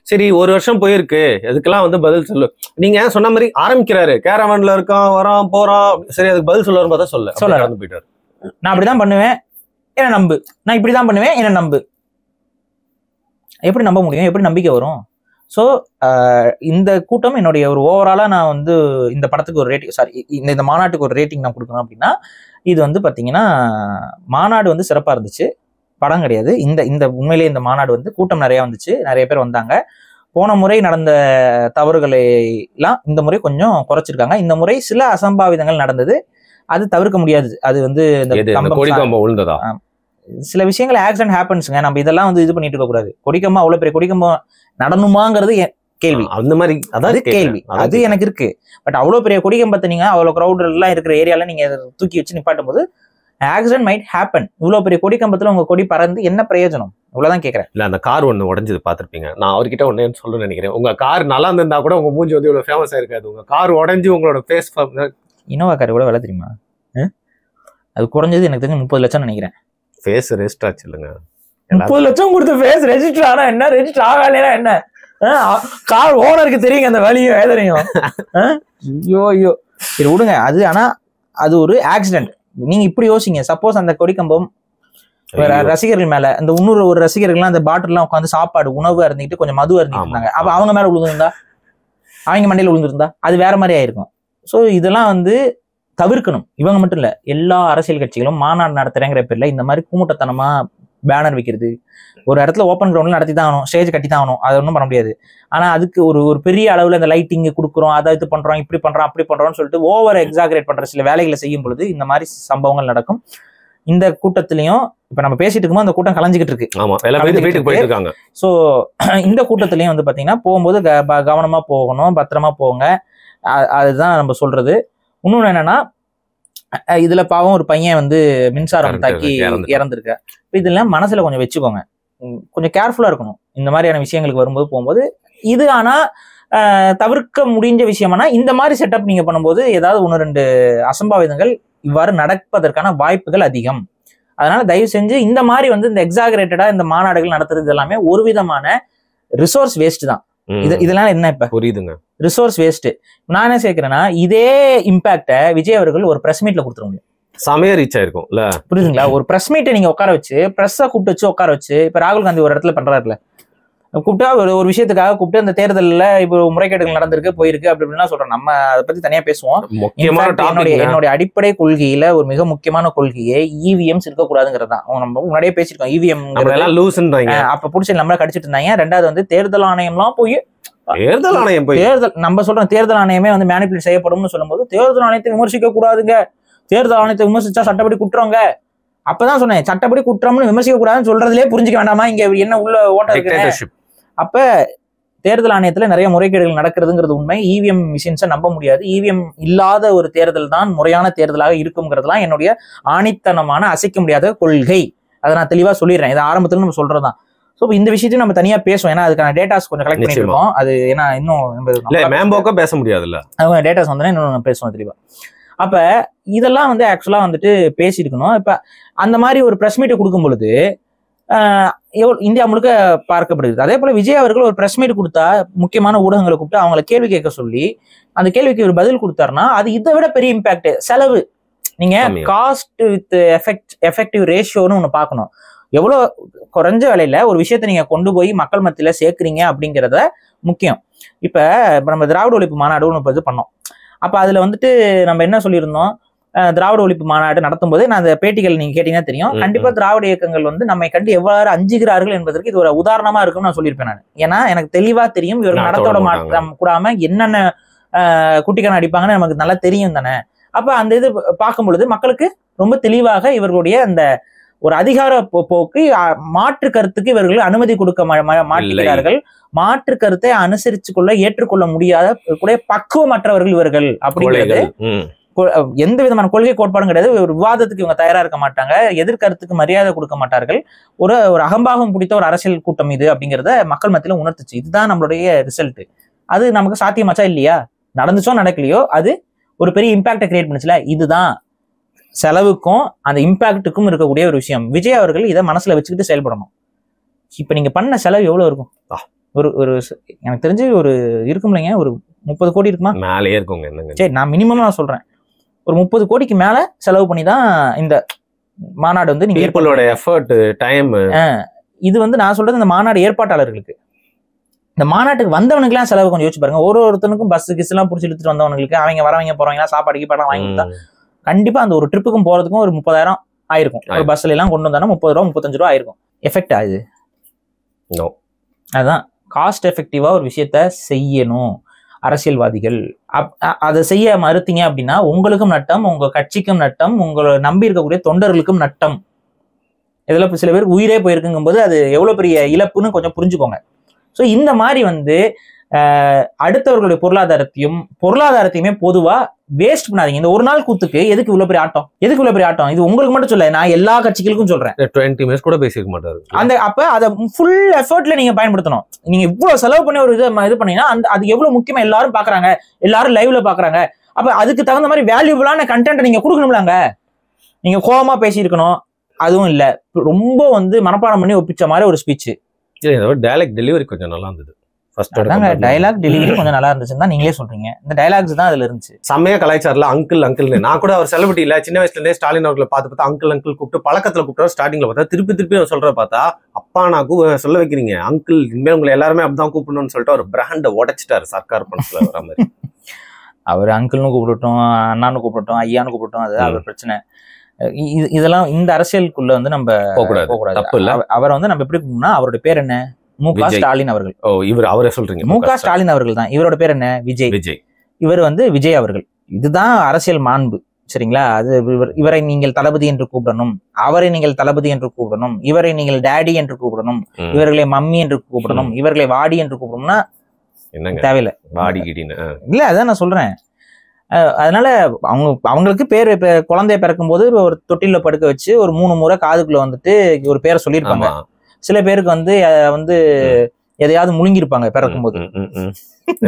சரி, ஒரு வருஷம் போயிருக்கு, எதுக்கெல்லாம் வந்து பதில் சொல்லு. நீங்க சொன்ன மாதிரி ஆரம்பிக்கிறாரு, கேரவன்ல இருக்கோம், வரோம் போறோம், சரி அதுக்கு பதில் சொல்லுவாரு பார்த்தா சொல்ல போயிட்டாரு. நான் அப்படிதான் பண்ணுவேன் என்ன நம்பு, நான் இப்படிதான் பண்ணுவேன் என்ன நம்பு. எப்படி நம்ப முடியும், எப்படி நம்பிக்கை வரும்? ஸோ இந்த கூட்டம் என்னுடைய ஒரு ஓவராலா நான் வந்து இந்த படத்துக்கு ஒரு ரேட்டிங், சாரி இந்த மாநாட்டுக்கு ஒரு ரேட்டிங் நான் கொடுக்கணும் அப்படின்னா, இது வந்து பாத்தீங்கன்னா மாநாடு வந்து சிறப்பா இருந்துச்சு, படம் கிடையாது. இந்த உண்மையிலேயே இந்த மாநாடு வந்து கூட்டம் நிறைய வந்துச்சு, நிறைய பேர் வந்தாங்க. போன முறை நடந்த தவறுகளை எல்லாம் இந்த முறை கொஞ்சம் குறைச்சிருக்காங்க. இந்த முறை சில அசம்பாவிதங்கள் நடந்தது, அது தவிர்க்க முடியாது. அது வந்து விழுந்ததா சில விஷயங்கள் ஆக்சிடென்ட் ஹேப்பன்ஸுங்க. நம்ம இதெல்லாம் வந்து இது பண்ணிட்டு இருக்க கூடாது. கொடிக்கம்பம் அவ்வளவு பெரிய கொடிக்கம்பம் நடணுமாங்கிறது கேள்வி. அந்த மாதிரி அதாவது கேள்வி அது எனக்கு இருக்கு. பட் அவ்வளவு பெரிய கொடிக்கம்பத்தை நீங்க அவ்வளவு கிரௌட் எல்லாம் இருக்கிற ஏரியால நீங்க தூக்கி வச்சு நிப்பாட்டும் போது ஆக்சிடென்ட் மைட் ஹேப்பன். இவ்வளவு பெரிய கொடிக்கம்பத்துல உங்க கொடி பறந்து என்ன பிரயோஜனம்? இவ்வளவுதான் கேட்கறேன். இல்ல, அந்த கார் ஒண்ணு உடஞ்சது பாத்திருப்பீங்க. நான் அவர்கிட்ட ஒண்ணு சொல்லணும்னு நினைக்கிறேன். உங்க கார் நல்லா இருந்திருந்தா கூட உங்க மூஞ்சி வந்து இவ்வளவு ஃபேமஸா இருக்காது. உங்க கார் உடஞ்சி உங்களோட ஃபேஸ், இனோவா கார் கூட விலை தெரியுமா? அது குறைஞ்சது எனக்கு தெரிஞ்சு 30 லட்சம் நினைக்கிறேன். ஃபேஸ் ரெஜிஸ்டர் ஆச்சு இல்லைங்க. 30 லட்சம் கொடுத்த ஃபேஸ் ரெஜிஸ்டர் ஆனா என்ன, ரெஜிஸ்டர் ஆகலைன்னா என்ன? கார் ஓனருக்கு தெரியுங்க அந்த வலியும் வேதனையும். ஐயோ சரி விடுங்க அது. ஆனா அது ஒரு ஆக்சிடென்ட். நீங்க இப்படி யோசிங்க, சப்போஸ் அந்த கொடிக்கம்பம் ரசிகர்கள் மேல, அந்த இன்னொரு ஒரு ரசிகர்கள்லாம் அந்த பாட்டில்லாம் உட்காந்து சாப்பாடு உணவு இருந்துட்டு கொஞ்சம் மது இருந்துட்டு இருந்தாங்க, அப்ப அவங்க மேல விழுந்திருந்தா, அவங்க மண்டையில விழுந்திருந்தா அது வேற மாதிரி ஆயிருக்கும். ஸோ இதெல்லாம் வந்து தவிர்க்கணும். இவங்க மட்டும் இல்ல, எல்லா அரசியல் கட்சிகளும் மாநாடு நடத்துறேங்கிற பேர்ல இந்த மாதிரி கூமுட்டத்தனமா பேனர் வைக்கிறது, ஒரு இடத்துல ஓப்பன் கிரவுண்ட்ல நடத்தி தான் ஆகணும், ஸ்டேஜ் கட்டி தான் ஆகணும், அதை ஒன்றும் பண்ண முடியாது. ஆனா அதுக்கு ஒரு பெரிய அளவுல இந்த லைட்டிங் கொடுக்குறோம், அதை இது பண்றோம், இப்படி பண்றோம், அப்படி பண்றோம்னு சொல்லிட்டு ஓவர் எக்ஸாகரேட் பண்ற சில வேலைகளை செய்யும் பொழுது இந்த மாதிரி சம்பவங்கள் நடக்கும். இந்த கூட்டத்திலையும் இப்ப நம்ம பேசிட்டு இருக்கும்போது அந்த கூட்டம் கலைஞ்சிக்கிட்டு இருக்கு. ஸோ இந்த கூட்டத்திலையும் வந்து பாத்தீங்கன்னா போகும்போது கவனமா போகணும், பத்திரமா போங்க, அதுதான் நம்ம சொல்றது. இன்னொன்னு என்னன்னா, இதுல பாவம் ஒரு பையன் வந்து மின்சாரம் தாக்கி இறந்துருக்க. இதெல்லாம் மனசுல கொஞ்சம் வச்சுக்கோங்க, கொஞ்சம் கேர்ஃபுல்லா இருக்கணும் இந்த மாதிரியான விஷயங்களுக்கு வரும்போது போகும்போது. இது ஆனா தவிர்க்க முடிஞ்ச விஷயம்னா இந்த மாதிரி செட்டப் நீங்க பண்ணும்போது ஏதாவது 1-2 அசம்பாவிதங்கள் இவ்வாறு நடப்பதற்கான வாய்ப்புகள் அதிகம். அதனால தயவு செஞ்சு இந்த மாதிரி வந்து இந்த எக்ஸாகரேட்டடா இந்த மாநாடுகள் நடத்துறது எல்லாமே ஒரு விதமான ரிசோர்ஸ் வேஸ்ட் தான். இதெல்லாம் என்ன இப்ப புரியுதுங்க, ரிசோர்ஸ் வேஸ்ட். நான் என்ன சேர்க்கிறேன்னா, இதே இம்பாக்ட விஜய் அவர்கள் ஒரு பிரஸ் மீட்ல கொடுத்துட முடியும், சமய ரீச் ஆயிருக்கும். புரியுதுங்களா? ஒரு பிரஸ் மீட்டை நீங்க உட்கார வச்சு, பிரஸ்ஸை கூப்பிட்டு வச்சு உட்கார வச்சு, இப்ப ராகுல் காந்தி ஒரு இடத்துல பண்றாருல, கூப்பிட்டா ஒரு விஷயத்துக்காக கூப்பிட்டு அந்த தேர்தலில் இப்போ முறைகேடுகள் நடந்திருக்கு போயிருக்கு அப்படி இப்படின்னா சொல்றோம். நம்ம அதை பத்தி தனியா பேசுவோம். என்னுடைய அடிப்படை கொள்கையில ஒரு மிக முக்கியமான கொள்கையே இவிஎம்ஸ் இருக்கக்கூடாதுங்கிறது தான். நம்ம முன்னாடியே பேசிருக்கோம். இவிஎம் அப்ப புடிச்சு நம்மள கடிச்சிட்டு இருந்தாங்க. ரெண்டாவது வந்து தேர்தல் ஆணையம்லாம் போய் தேர்தல் நம்ம சொல்றோம், தேர்தல் ஆணையமே வந்து மேனிபுலேட் செய்யப்படும்னு சொல்லும்போது தேர்தல் ஆணையத்தை விமர்சிக்க கூடாதுங்க, தேர்தல் ஆணையத்தை விமர்சிச்சா சட்டப்படி குற்றங்க அப்பதான் சொன்னேன், சட்டப்படி குற்றம்னு விமர்சிக்க கூடாதுன்னு சொல்றதுலேயே புரிஞ்சுக்க வேண்டாமா இங்க என்ன உள்ள ஓட்ட இருக்கு. அப்ப தேர்தல் ஆணையத்துல நிறைய முறைகேடுகள் நடக்கிறதுங்கிறது உண்மை. இவிஎம் மிஷின்ஸை நம்ப முடியாது. இவிஎம் இல்லாத ஒரு தேர்தல் தான் முறையான தேர்தலாக இருக்குங்கிறதுலாம் என்னுடைய ஆணித்தனமான அசைக்க முடியாத கொள்கை. அதை நான் தெளிவா சொல்லிடுறேன். இது ஆரம்பத்துல நம்ம சொல்றதுதான். ஸோ இந்த விஷயத்தையும் நம்ம தனியா பேசுவோம். ஏன்னா அதுக்கான டேட்டாஸ் கொஞ்சம் கலெக்ட் பண்ணிருக்கோம். அது ஏன்னா இன்னும் பேச முடியாதுல்ல, அவங்க டேட்டாஸ் வந்து இன்னும் பேசுவோம் தெளிவா. அப்ப இதெல்லாம் வந்து ஆக்சுவலா வந்துட்டு பேசியிருக்கணும். இப்ப அந்த மாதிரி ஒரு பிரஸ் மீட்டை கொடுக்கும் பொழுது இந்தியா முழுக்க பார்க்கப்படுது. அதே போல விஜய் அவர்கள் ஒரு பிரஸ் மீட் கொடுத்தா முக்கியமான ஊடகங்களை கூப்பிட்டு அவங்களை கேள்வி கேட்க சொல்லி அந்த கேள்விக்கு ஒரு பதில் கொடுத்தாருன்னா அது இதை விட பெரிய இம்பாக்ட். செலவு நீங்க காஸ்ட் வித் எஃபெக்டிவ் ரேஷியோன்னு ஒண்ணு பார்க்கணும். எவ்வளவு குறைஞ்ச விலையில ஒரு விஷயத்த நீங்க கொண்டு போய் மக்கள் மத்தியில சேர்க்குறீங்க அப்படிங்கிறத முக்கியம். இப்ப நம்ம திராவிட ஒழிப்பு மாநாடு ஒன்று இது பண்ணோம். அப்ப அதுல வந்துட்டு நம்ம என்ன சொல்லியிருந்தோம், திராவிட ஒழிப்பு மாநாடு நடத்தும் போது நான் அந்த பேட்டிகள் நீங்க கேட்டீங்கன்னா தெரியும். கண்டிப்பா திராவிட இயக்கங்கள் வந்து நம்மை கண்டு எவ்வாறு அஞ்சுகிறார்கள் என்பதற்கு இது ஒரு உதாரணமா இருக்கும்னு நான் சொல்லியிருப்பேன் நான். ஏன்னா எனக்கு தெளிவா தெரியும் இவர்கள் நடத்தோட மாற்றம் கூடாம என்னென்ன குட்டிக்கான அடிப்பாங்கன்னு நமக்கு நல்லா தெரியும் தானே. அப்ப அந்த இது பார்க்கும் பொழுது மக்களுக்கு ரொம்ப தெளிவாக இவர்களுடைய அந்த ஒரு அதிகார போக்கு மாற்று கருத்துக்கு இவர்கள் அனுமதி கொடுக்க மாட்டுகிறார்கள். மாற்று கருத்தை அனுசரிச்சு கொள்ள ஏற்றுக்கொள்ள முடியாத கூட பக்குவமற்றவர்கள் இவர்கள் அப்படிங்கிறது. எந்த விதமான கொள்கை கோட்பாடும் கிடையாது. ஒரு விவாதத்துக்கு இவங்க தயாரா இருக்க மாட்டாங்க. எதிர்கருத்துக்கு மரியாதை கொடுக்க மாட்டார்கள். ஒரு அகம்பாகம் பிடித்த ஒரு அரசியல் கூட்டம் இது அப்படிங்கிறத மக்கள் மத்தியில உணர்த்துச்சு. இதுதான் நம்மளுடைய ரிசல்ட். அது நமக்கு சாத்தியமாச்சா இல்லையா, நடந்துச்சோ நடக்கலையோ அது ஒரு பெரிய இம்பாக்டை கிரியேட் பண்ணுச்சுல. இதுதான் செலவுக்கும் அந்த இம்பாக்டுக்கும் இருக்கக்கூடிய ஒரு விஷயம். விஜய் அவர்கள் இதை மனசுல வச்சுக்கிட்டு செயல்படணும். இப்ப நீங்க பண்ண செலவு எவ்வளவு இருக்கும்? ஒரு எனக்கு தெரிஞ்சு ஒரு இருக்கும் இல்லைங்க, ஒரு 30 கோடி இருக்குமா? மேலேயே இருக்குங்க. சரி, நான் மினிமம் நான் சொல்றேன், ஒரு 30 கோடிக்கு மேல செலவு பண்ணி தான் இந்த மாநாடு வந்து நீங்க எஃபர்ட் டைம். இது வந்து நான் சொல்றது இந்த மாநாடு ஏற்பாட்டாளர்களுக்கு. இந்த மாநாட்டுக்கு வந்தவனுக்கு எல்லாம் செலவு கொஞ்சம் யோசிச்சு பாருங்க. ஒருத்தனுக்கும் பஸ் கிஸ் எல்லாம் பிடிச்சி எடுத்துட்டு வந்தவங்களுக்கு அவங்க வரவங்க போறவங்க சாப்பாடுக்கு படம் வாங்கி கொடுத்தா கண்டிப்பா அந்த ஒரு ட்ரிப்புக்கும் போறதுக்கும் ஒரு 30,000 ஆயிருக்கும். ஒரு பஸ்ல எல்லாம் கொண்டு வந்தாலும் 30 ரூபா 35 ரூபா ஆயிருக்கும். எஃபெக்ட் ஆகுது. அதுதான் காஸ்ட் எஃபெக்டிவா ஒரு விஷயத்த செய்யணும் அரசியல்வாதிகள். அதை செய்ய மறுத்தீங்க அப்படின்னா உங்களுக்கும் நட்டம், உங்க கட்சிக்கும் நட்டம், உங்களை நம்பி இருக்கக்கூடிய தொண்டர்களுக்கும் நட்டம். இதுல சில பேருக்கு உயிரே போயிருக்குங்கும் போது அது எவ்வளவு பெரிய இழப்புன்னு கொஞ்சம் புரிஞ்சுக்கோங்க. ஸோ இந்த மாதிரி வந்து அடுத்தவர்களுடைய பொருளாதாரத்தையுமே பொதுவா வேஸ்ட் பண்ணாதீங்க. இந்த ஒரு நாள் கூத்துக்கு எதுக்கு இவ்வளவு பெரிய ஆட்டம்? இது உங்களுக்கு மட்டும் சொல்ல, நான் எல்லா கட்சிகளுக்கும் சொல்றேன். 20 மினிட்ஸ் கூட பேசிக்க மாட்டாரு அந்த. அப்ப அதை ஃபுல் எஃபர்ட்ல நீங்க பயன்படுத்தணும். நீங்க இவ்வளவு செலவு பண்ணி ஒரு இது பண்ணீங்கன்னா அது எவ்வளவு முக்கியமா எல்லாரும் பாக்குறாங்க, எல்லாரும் லைவ்ல பாக்குறாங்க. அப்ப அதுக்கு தகுந்த மாதிரி வேல்யூபிளான கண்டென்ட் நீங்க கொடுக்கணும்லாங்க. நீங்க கோபமா பேசியிருக்கணும், அதுவும் இல்ல. ரொம்ப வந்து மனப்பாடம் பண்ணி ஒப்பிச்ச மாதிரி ஒரு ஸ்பீச். டயலாக் டெலிவரி கொஞ்சம் நல்லா இருந்தது. டயலாக் டெலிவரி கொஞ்சம் நல்லா இருந்துச்சுன்னு தான் நீங்களே சொல்றீங்க. இந்த டயலாக்ஸ் தான் அதுல இருந்துச்சு. செம்மையா கலாய்ச்சார்ல அங்கிள். நான் கூட அவர் செலிபிரிட்டி இல்ல, சின்ன வயசுல இருந்தே ஸ்டாலின் அவர்களை பார்த்து அங்கிள் கூப்பிட்டு பழக்கத்துல கூப்பிட்டு ஸ்டார்டிங்ல பார்த்தா திருப்பி சொல்ற பார்த்தா அப்பா நான் சொல்ல வைக்கிறீங்க அங்கிள், இனிமே உங்களை எல்லாருமே அப்படிதான் கூப்பிடணும்னு சொல்லிட்டு ஒரு பிராண்டை உடைச்சிட்டாரு சர்க்கார் பணத்துல வர மாதிரி. அவர் அங்கிள்னு கூப்பிடட்டும், அண்ணான்னு கூப்பிடட்டும், ஐயான்னு கூப்பிடட்டும், அது அவர் பிரச்சனை. இதெல்லாம் இந்த அரசியலுக்குள்ள வந்து நம்ம போகக்கூடாது. அவரை வந்து நம்ம எப்படி கூப்பிடணும்னா அவருடைய பேர் என்ன? மு.க. ஸ்டாலின் அவர்கள். அவரே சொல்றீங்க. மு.க. ஸ்டாலின் அவர்கள் தான். இவரோட பேர் என்ன? விஜய். இவர் வந்து விஜய் அவர்கள். இதுதான் அரசியல் மாண்பு, சரிங்களா? அது இவரை நீங்கள் தளபதி என்று கூப்பிடணும், அவரை நீங்கள் தளபதி என்று கூப்பிடணும், இவரை நீங்கள் டேடி என்று கூப்பிடணும், இவர்களை மம்மி என்று கூப்பிடணும், இவர்களை வாடி என்று கூப்பிடணும்னா தேவையில்லை. வாடி இல்ல, அதான் நான் சொல்றேன். அதனால அவங்களுக்கு பேர் குழந்தைய பிறக்கும் போது ஒரு தொட்டில படுக்க வச்சு ஒரு 3 முறை காதுக்குள்ள வந்துட்டு ஒரு பேரை சொல்லியிருப்பாங்க. சில பேருக்கு வந்து எதையாவது முழுங்கிருப்பாங்க பிறக்கும் போது,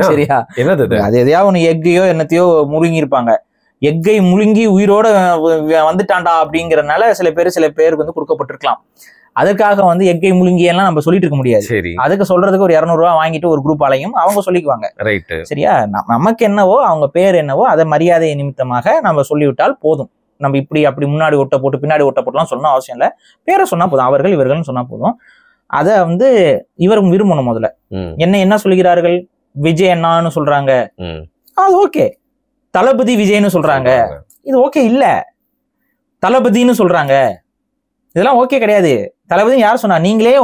சரியா? அது எதையாவது ஒண்ணு எக்கையோ என்னத்தையோ முழுங்கிருப்பாங்க. எக்கை முழுங்கி உயிரோட வந்துட்டான்டா அப்படிங்கறதுனால சில பேருக்கு வந்து கொடுக்கப்பட்டிருக்கலாம். அதுக்காக வந்து எக்கை முழுங்கி எல்லாம் நம்ம சொல்லிட்டு இருக்க முடியாது. அதுக்கு சொல்றதுக்கு ஒரு 200 ரூபாய் வாங்கிட்டு ஒரு குரூப் ஆலையும் அவங்க சொல்லிக்குவாங்க, சரியா? நமக்கு என்னவோ அவங்க பேர் என்னவோ அதை மரியாதை நிமித்தமாக நம்ம சொல்லிவிட்டால் போதும். நம்ம இப்படி அப்படி முன்னாடி ஒட்ட போட்டு பின்னாடி ஒட்ட போட்டுலாம் சொல்லணும் அவசியம் இல்லை. பேரை சொன்னா போதும், அவர்கள் இவர்கள்னு சொன்னா போதும். அதை வந்து இவரும் விரும்பணும். முதல்ல என்ன சொல்கிறார்கள்? விஜய் அண்ணான்னு சொல்றாங்க, அது ஓகே. தளபதி விஜய்னு சொல்றாங்க, இது ஓகே இல்ல. தளபதினு சொல்றாங்க, இதெல்லாம் ஓகே கிடையாது. தளபதி யார் சொன்னா? நீங்களே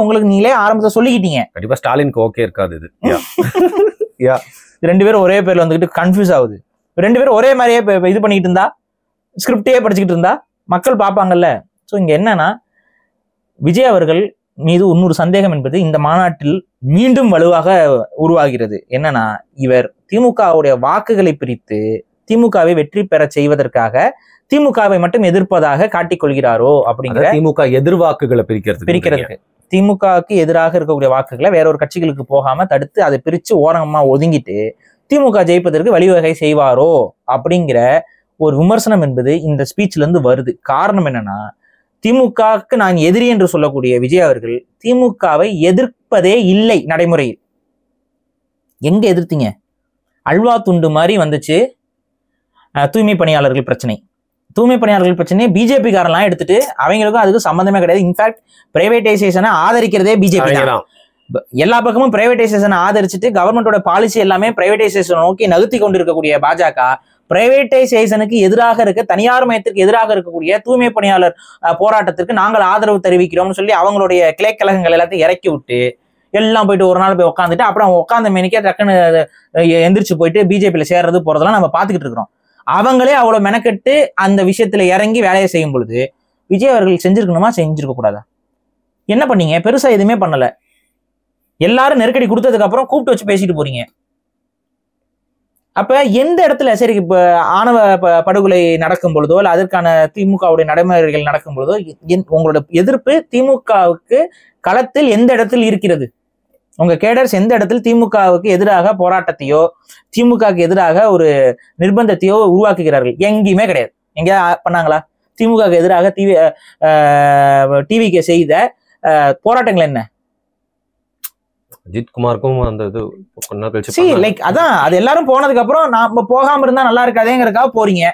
ஆரம்பத்தை சொல்லிக்கிட்டீங்க. கண்டிப்பா ஸ்டாலினுக்கு ஓகே இருக்காது இது. 2 பேரும் ஒரே பேர்ல வந்துகிட்டு கன்ஃபியூஸ் ஆகுது. 2 பேரும் ஒரே மாதிரியே இது பண்ணிட்டு இருந்தா, ஸ்கிரிப்டே படிச்சுக்கிட்டு இருந்தா மக்கள் பார்ப்பாங்கல்ல. ஸோ இங்க என்னன்னா விஜய் அவர்கள் மீது இன்னொரு சந்தேகம் என்பது இந்த மாநாட்டில் மீண்டும் வலுவாக உருவாகிறது. என்னன்னா இவர் திமுகவுடைய வாக்குகளை பிரித்து திமுகவை வெற்றி பெற செய்வதற்காக திமுகவை மட்டும் எதிர்ப்பதாக காட்டிக்கொள்கிறாரோ அப்படிங்கிற திமுக எதிர்வாக்குகளை பிரிக்கிறதுக்கு திமுகவுக்கு எதிராக இருக்கக்கூடிய வாக்குகளை வேற ஒரு கட்சிகளுக்கு போகாம தடுத்து அதை பிரிச்சு ஓரமா ஒதுங்கிட்டு திமுக ஜெயிப்பதற்கு வழிவகை செய்வாரோ அப்படிங்கிற ஒரு விமர்சனம் என்பது இந்த ஸ்பீச்ல இருந்து வருது. காரணம் என்னன்னா திமுகவுக்கு நான் எதிரி என்று சொல்லக்கூடிய விஜய் அவர்கள் திமுகவை எதிர்ப்பதே இல்லை நடைமுறையில். எங்க எதிர்த்தீங்க? அல்வா துண்டு மாதிரி வந்துச்சு தூய்மை பணியாளர்கள் பிரச்சனை. தூய்மை பணியாளர்கள் பிரச்சனையை பிஜேபி காரெல்லாம் எடுத்துட்டு அவங்களுக்கும் அதுக்கு சம்பந்தமே கிடையாது. இன்ஃபேக்ட் பிரைவேடைசேஷனை ஆதரிக்கிறதே பிஜேபி தான். எல்லா பக்கமும் பிரைவேடைசேஷனை ஆதரிச்சுட்டு கவர்மெண்டோட பாலிசி எல்லாமே பிரைவேடைசேஷன் நோக்கி நகர்த்தி கொண்டிருக்கக்கூடிய பாஜக பிரைவேடைசேஷனுக்கு எதிராக இருக்க தனியார் மயத்திற்கு எதிராக இருக்கக்கூடிய தூய்மை பணியாளர் போராட்டத்திற்கு நாங்கள் ஆதரவு தெரிவிக்கிறோம்னு சொல்லி அவங்களுடைய கிளைக்கழகங்கள் எல்லாத்தையும் இறக்கி விட்டு எல்லாம் போயிட்டு ஒரு நாள் போய் உட்காந்துட்டு அப்புறம் உட்காந்த மேனிக்கே டக்குன்னு எந்திரிச்சு போயிட்டு பிஜேபியில சேர்றது போறதெல்லாம் நம்ம பார்த்துக்கிட்டு இருக்கிறோம். அவங்களே அவ்வளவு மெனக்கெட்டு அந்த விஷயத்துல இறங்கி வேலையை செய்யும் பொழுது விஜய் அவர்கள் செஞ்சிருக்கணுமா செஞ்சிருக்க கூடாதா? என்ன பண்ணீங்க? பெருசா எதுவுமே பண்ணல. எல்லாரும் நெருக்கடி கொடுத்ததுக்கு அப்புறம் கூப்பிட்டு வச்சு பேசிட்டு போறீங்க. அப்ப எந்த இடத்துல சரி இப்ப ஆணவ படுகொலை நடக்கும் பொழுதோ இல்ல அதற்கான திமுகவுடைய நடைமுறைகள் நடக்கும் பொழுதோ உங்களோட எதிர்ப்பு திமுகவுக்கு களத்தில் எந்த இடத்தில் இருக்கிறது? உங்க கேடர்ஸ் எந்த இடத்தில் திமுகவுக்கு எதிராக போராட்டத்தையோ திமுகவுக்கு எதிராக ஒரு நிர்பந்தத்தையோ உருவாக்குகிறார்கள்? எங்கேயுமே கிடையாது. எங்கேயா பண்ணாங்களா? திமுகவுக்கு எதிராக டிவிக்கு செய்த போராட்டங்கள் என்ன? அஜித் குமாருக்கும் அந்த இது லைக் அதான் அது எல்லாரும் போனதுக்கு அப்புறம் நாம போகாம இருந்தா நல்லா இருக்காதேங்கிறதுக்காக போறீங்க.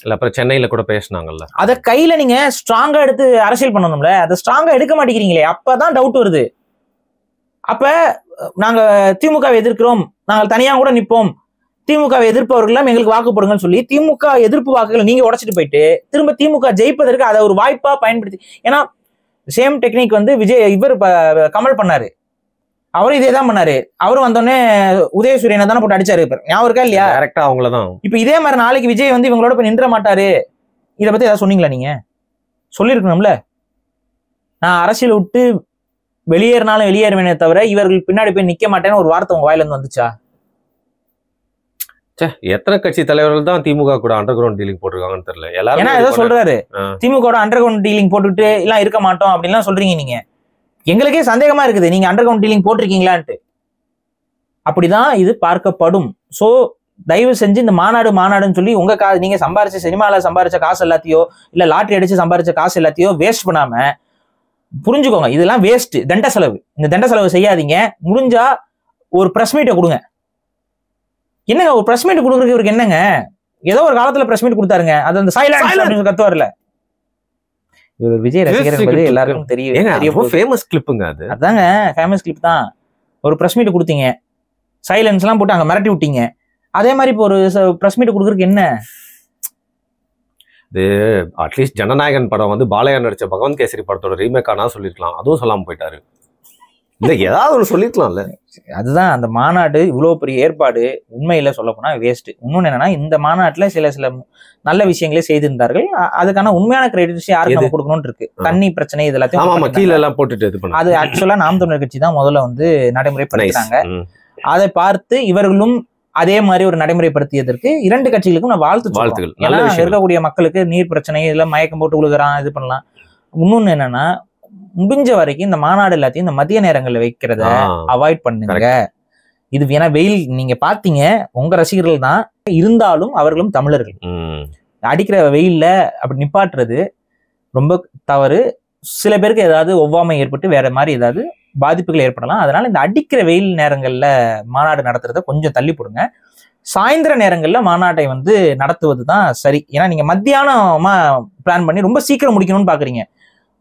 இல்ல அப்புறம் சென்னையில கூட பேசினாங்கல்ல, அத கையில நீங்க ஸ்ட்ராங்கா எடுத்து அரசியல் பண்ணணும்ல, அதை ஸ்ட்ராங்கா எடுக்க மாட்டேங்கிறீங்களே, அப்பதான் டவுட் வருது. அப்ப நாங்க திமுகவை எதிர்க்கிறோம், நாங்கள் தனியா கூட நிற்போம், திமுகவை எதிர்ப்பவர்கள் எங்களுக்கு வாக்கு போடுங்கன்னு சொல்லி திமுக எதிர்ப்பு வாக்குகளை நீங்க உடைச்சிட்டு போயிட்டு திரும்ப திமுக ஜெயிப்பதற்கு அதை ஒரு வாய்ப்பா பயன்படுத்தி, ஏன்னா சேம் டெக்னிக் வந்து இவர் கமல் பண்ணாரு, அவரும் இதே தான் பண்ணாரு. அவரும் வந்தோடனே உதயசூரியனை தானே போட்டு அடிச்சாரு. ஞாபகம் இருக்கா இல்லையா? கரெக்டா அவங்களதான். இப்ப இதே மாதிரி நாளைக்கு விஜய் வந்து இவங்களோட போய் நின்ற மாட்டாரு, இதை பத்தி ஏதாவது சொன்னீங்களா? நீங்க சொல்லிருக்கணும்ல, நான் அரசியல் விட்டு வெளியேறினாலும் வெளியேறுவேனே தவிர இவர்கள் பின்னாடி போய் நிக்க மாட்டேன்னு ஒரு வார்த்தை உங்க வாயில இருந்து வந்துச்சா? எத்தனை கட்சி தலைவர்கள் தான் திமுக கூட அண்டர் கிரவுண்ட் டீலிங் போட்டிருக்காங்கன்னு தெரியல. எல்லாரும் ஏன்னா ஏதோ சொல்றாரு, திமுக அண்டர் கிரவுண்ட் டீலிங் போட்டுட்டு எல்லாம் இருக்க மாட்டோம் அப்படின்லாம் சொல்றீங்க. நீங்க எங்களுக்கே சந்தேகமா இருக்குது, நீங்க அண்டர் கிரவுண்ட் டீலிங் போட்டிருக்கீங்களான்ட்டு. அப்படிதான் இது பார்க்கப்படும். சோ தயவு செஞ்சு இந்த மாநாடுன்னு சொல்லி உங்க நீங்க சம்பாரிச்ச சினிமால சம்பாரிச்ச காசு எல்லாத்தையோ இல்ல லாட்டரி அடிச்சு சம்பாரிச்ச காசு எல்லாத்தையோ வேஸ்ட் பண்ணாம புரிஞ்சுக்கோங்க, இதெல்லாம் வேஸ்ட், தண்ட செலவு. இந்த தண்ட செலவு செய்யாதீங்க. முடிஞ்சா ஒரு பிரஸ் மீட்டை கொடுங்க. என்னங்க ஒரு பிரஸ் மீட் கொடுக்குறதுக்கு இவருக்கு என்னங்க? ஏதோ ஒரு காலத்துல பிரஸ் மீட் கொடுத்தாருங்க, அது அந்த சைலன்ஸ் கத்துவார்ல. இவர் விஜய் ரசிகர் என்பது எல்லாருக்கும் தெரியும். ஃபேமஸ் கிளிப்புங்க அது. அதாங்க ஃபேமஸ் கிளிப் தான். ஒரு பிரஸ் மீட் கொடுத்தீங்க, சைலன்ஸ் எல்லாம் போட்டு அங்க மிரட்டி விட்டீங்க. அதே மாதிரி இப்போ ஒரு பிரஸ் மீட் கொடுக்குறதுக்கு என்ன? இது அட்லீஸ்ட் ஜனநாயகன் படம் வந்து பாலையா நடிச்ச பகவந்த் கேசரி படத்தோட ரீமேக் ஆனா சொல்லிருக்கலாம், அதுவும் சொல்லாம போயிட்டாரு. இல்ல ஏதாவது ஒன்று சொல்லிருக்கலாம்ல. அதுதான் அந்த மாநாடு இவ்வளவு பெரிய ஏற்பாடு உண்மையில சொல்ல போனா வேஸ்ட். இன்னொன்னு என்னன்னா, இந்த மாநாட்டுல சில நல்ல விஷயங்களே செய்திருந்தார்கள். அதுக்கான உண்மையான கிரெடிட்ஸ் யாருக்கு நம்ம கொடுக்கணும்னு இருக்கு. தண்ணி பிரச்சனை இதெல்லாத்தையும் கீழே எல்லாம் போட்டுட்டு இது பண்ணாங்க. அது ஆக்சுவலா நாம் தமிழர் கட்சி தான் முதல்ல வந்து நடைமுறைப்படுத்தினாங்க. அதை பார்த்து இவர்களும் அதே மாதிரி ஒரு நடைமுறைப்படுத்தியதற்கு இரண்டு கட்சிகளுக்கும் நான் வாழ்த்துக்கள். ஏன்னா இருக்கக்கூடிய மக்களுக்கு நீர் பிரச்சனை இதெல்லாம் மயக்கம் போட்டு விழுகிறான், இது பண்ணலாம். இன்னொன்னு என்னன்னா, முடிஞ்ச வரைக்கும் இந்த மாநாடு எல்லாத்தையும் இந்த மதிய நேரங்கள்ல வைக்கிறத அவாய்ட் பண்ணுங்க. இது ஏன்னா வெயில் நீங்க பாத்தீங்க, உங்க ரசிகர்கள் தான் இருந்தாலும் அவர்களும் தமிழர்கள். அடிக்கிற வெயில்ல அப்படி நிப்பாட்டுறது ரொம்ப தவறு. சில பேருக்கு ஏதாவது ஒவ்வாமை ஏற்பட்டு வேற மாதிரி ஏதாவது பாதிப்புகள் ஏற்படலாம். அதனால இந்த அடிக்கிற வெயில் நேரங்கள்ல மாநாடு நடத்துறத கொஞ்சம் தள்ளி போடுங்க. சாயந்தர நேரங்கள்ல மாநாட்டை வந்து நடத்துவது தான் சரி. ஏன்னா நீங்க மத்தியானமா பிளான் பண்ணி ரொம்ப சீக்கிரம் முடிக்கணும்னு பாக்குறீங்க.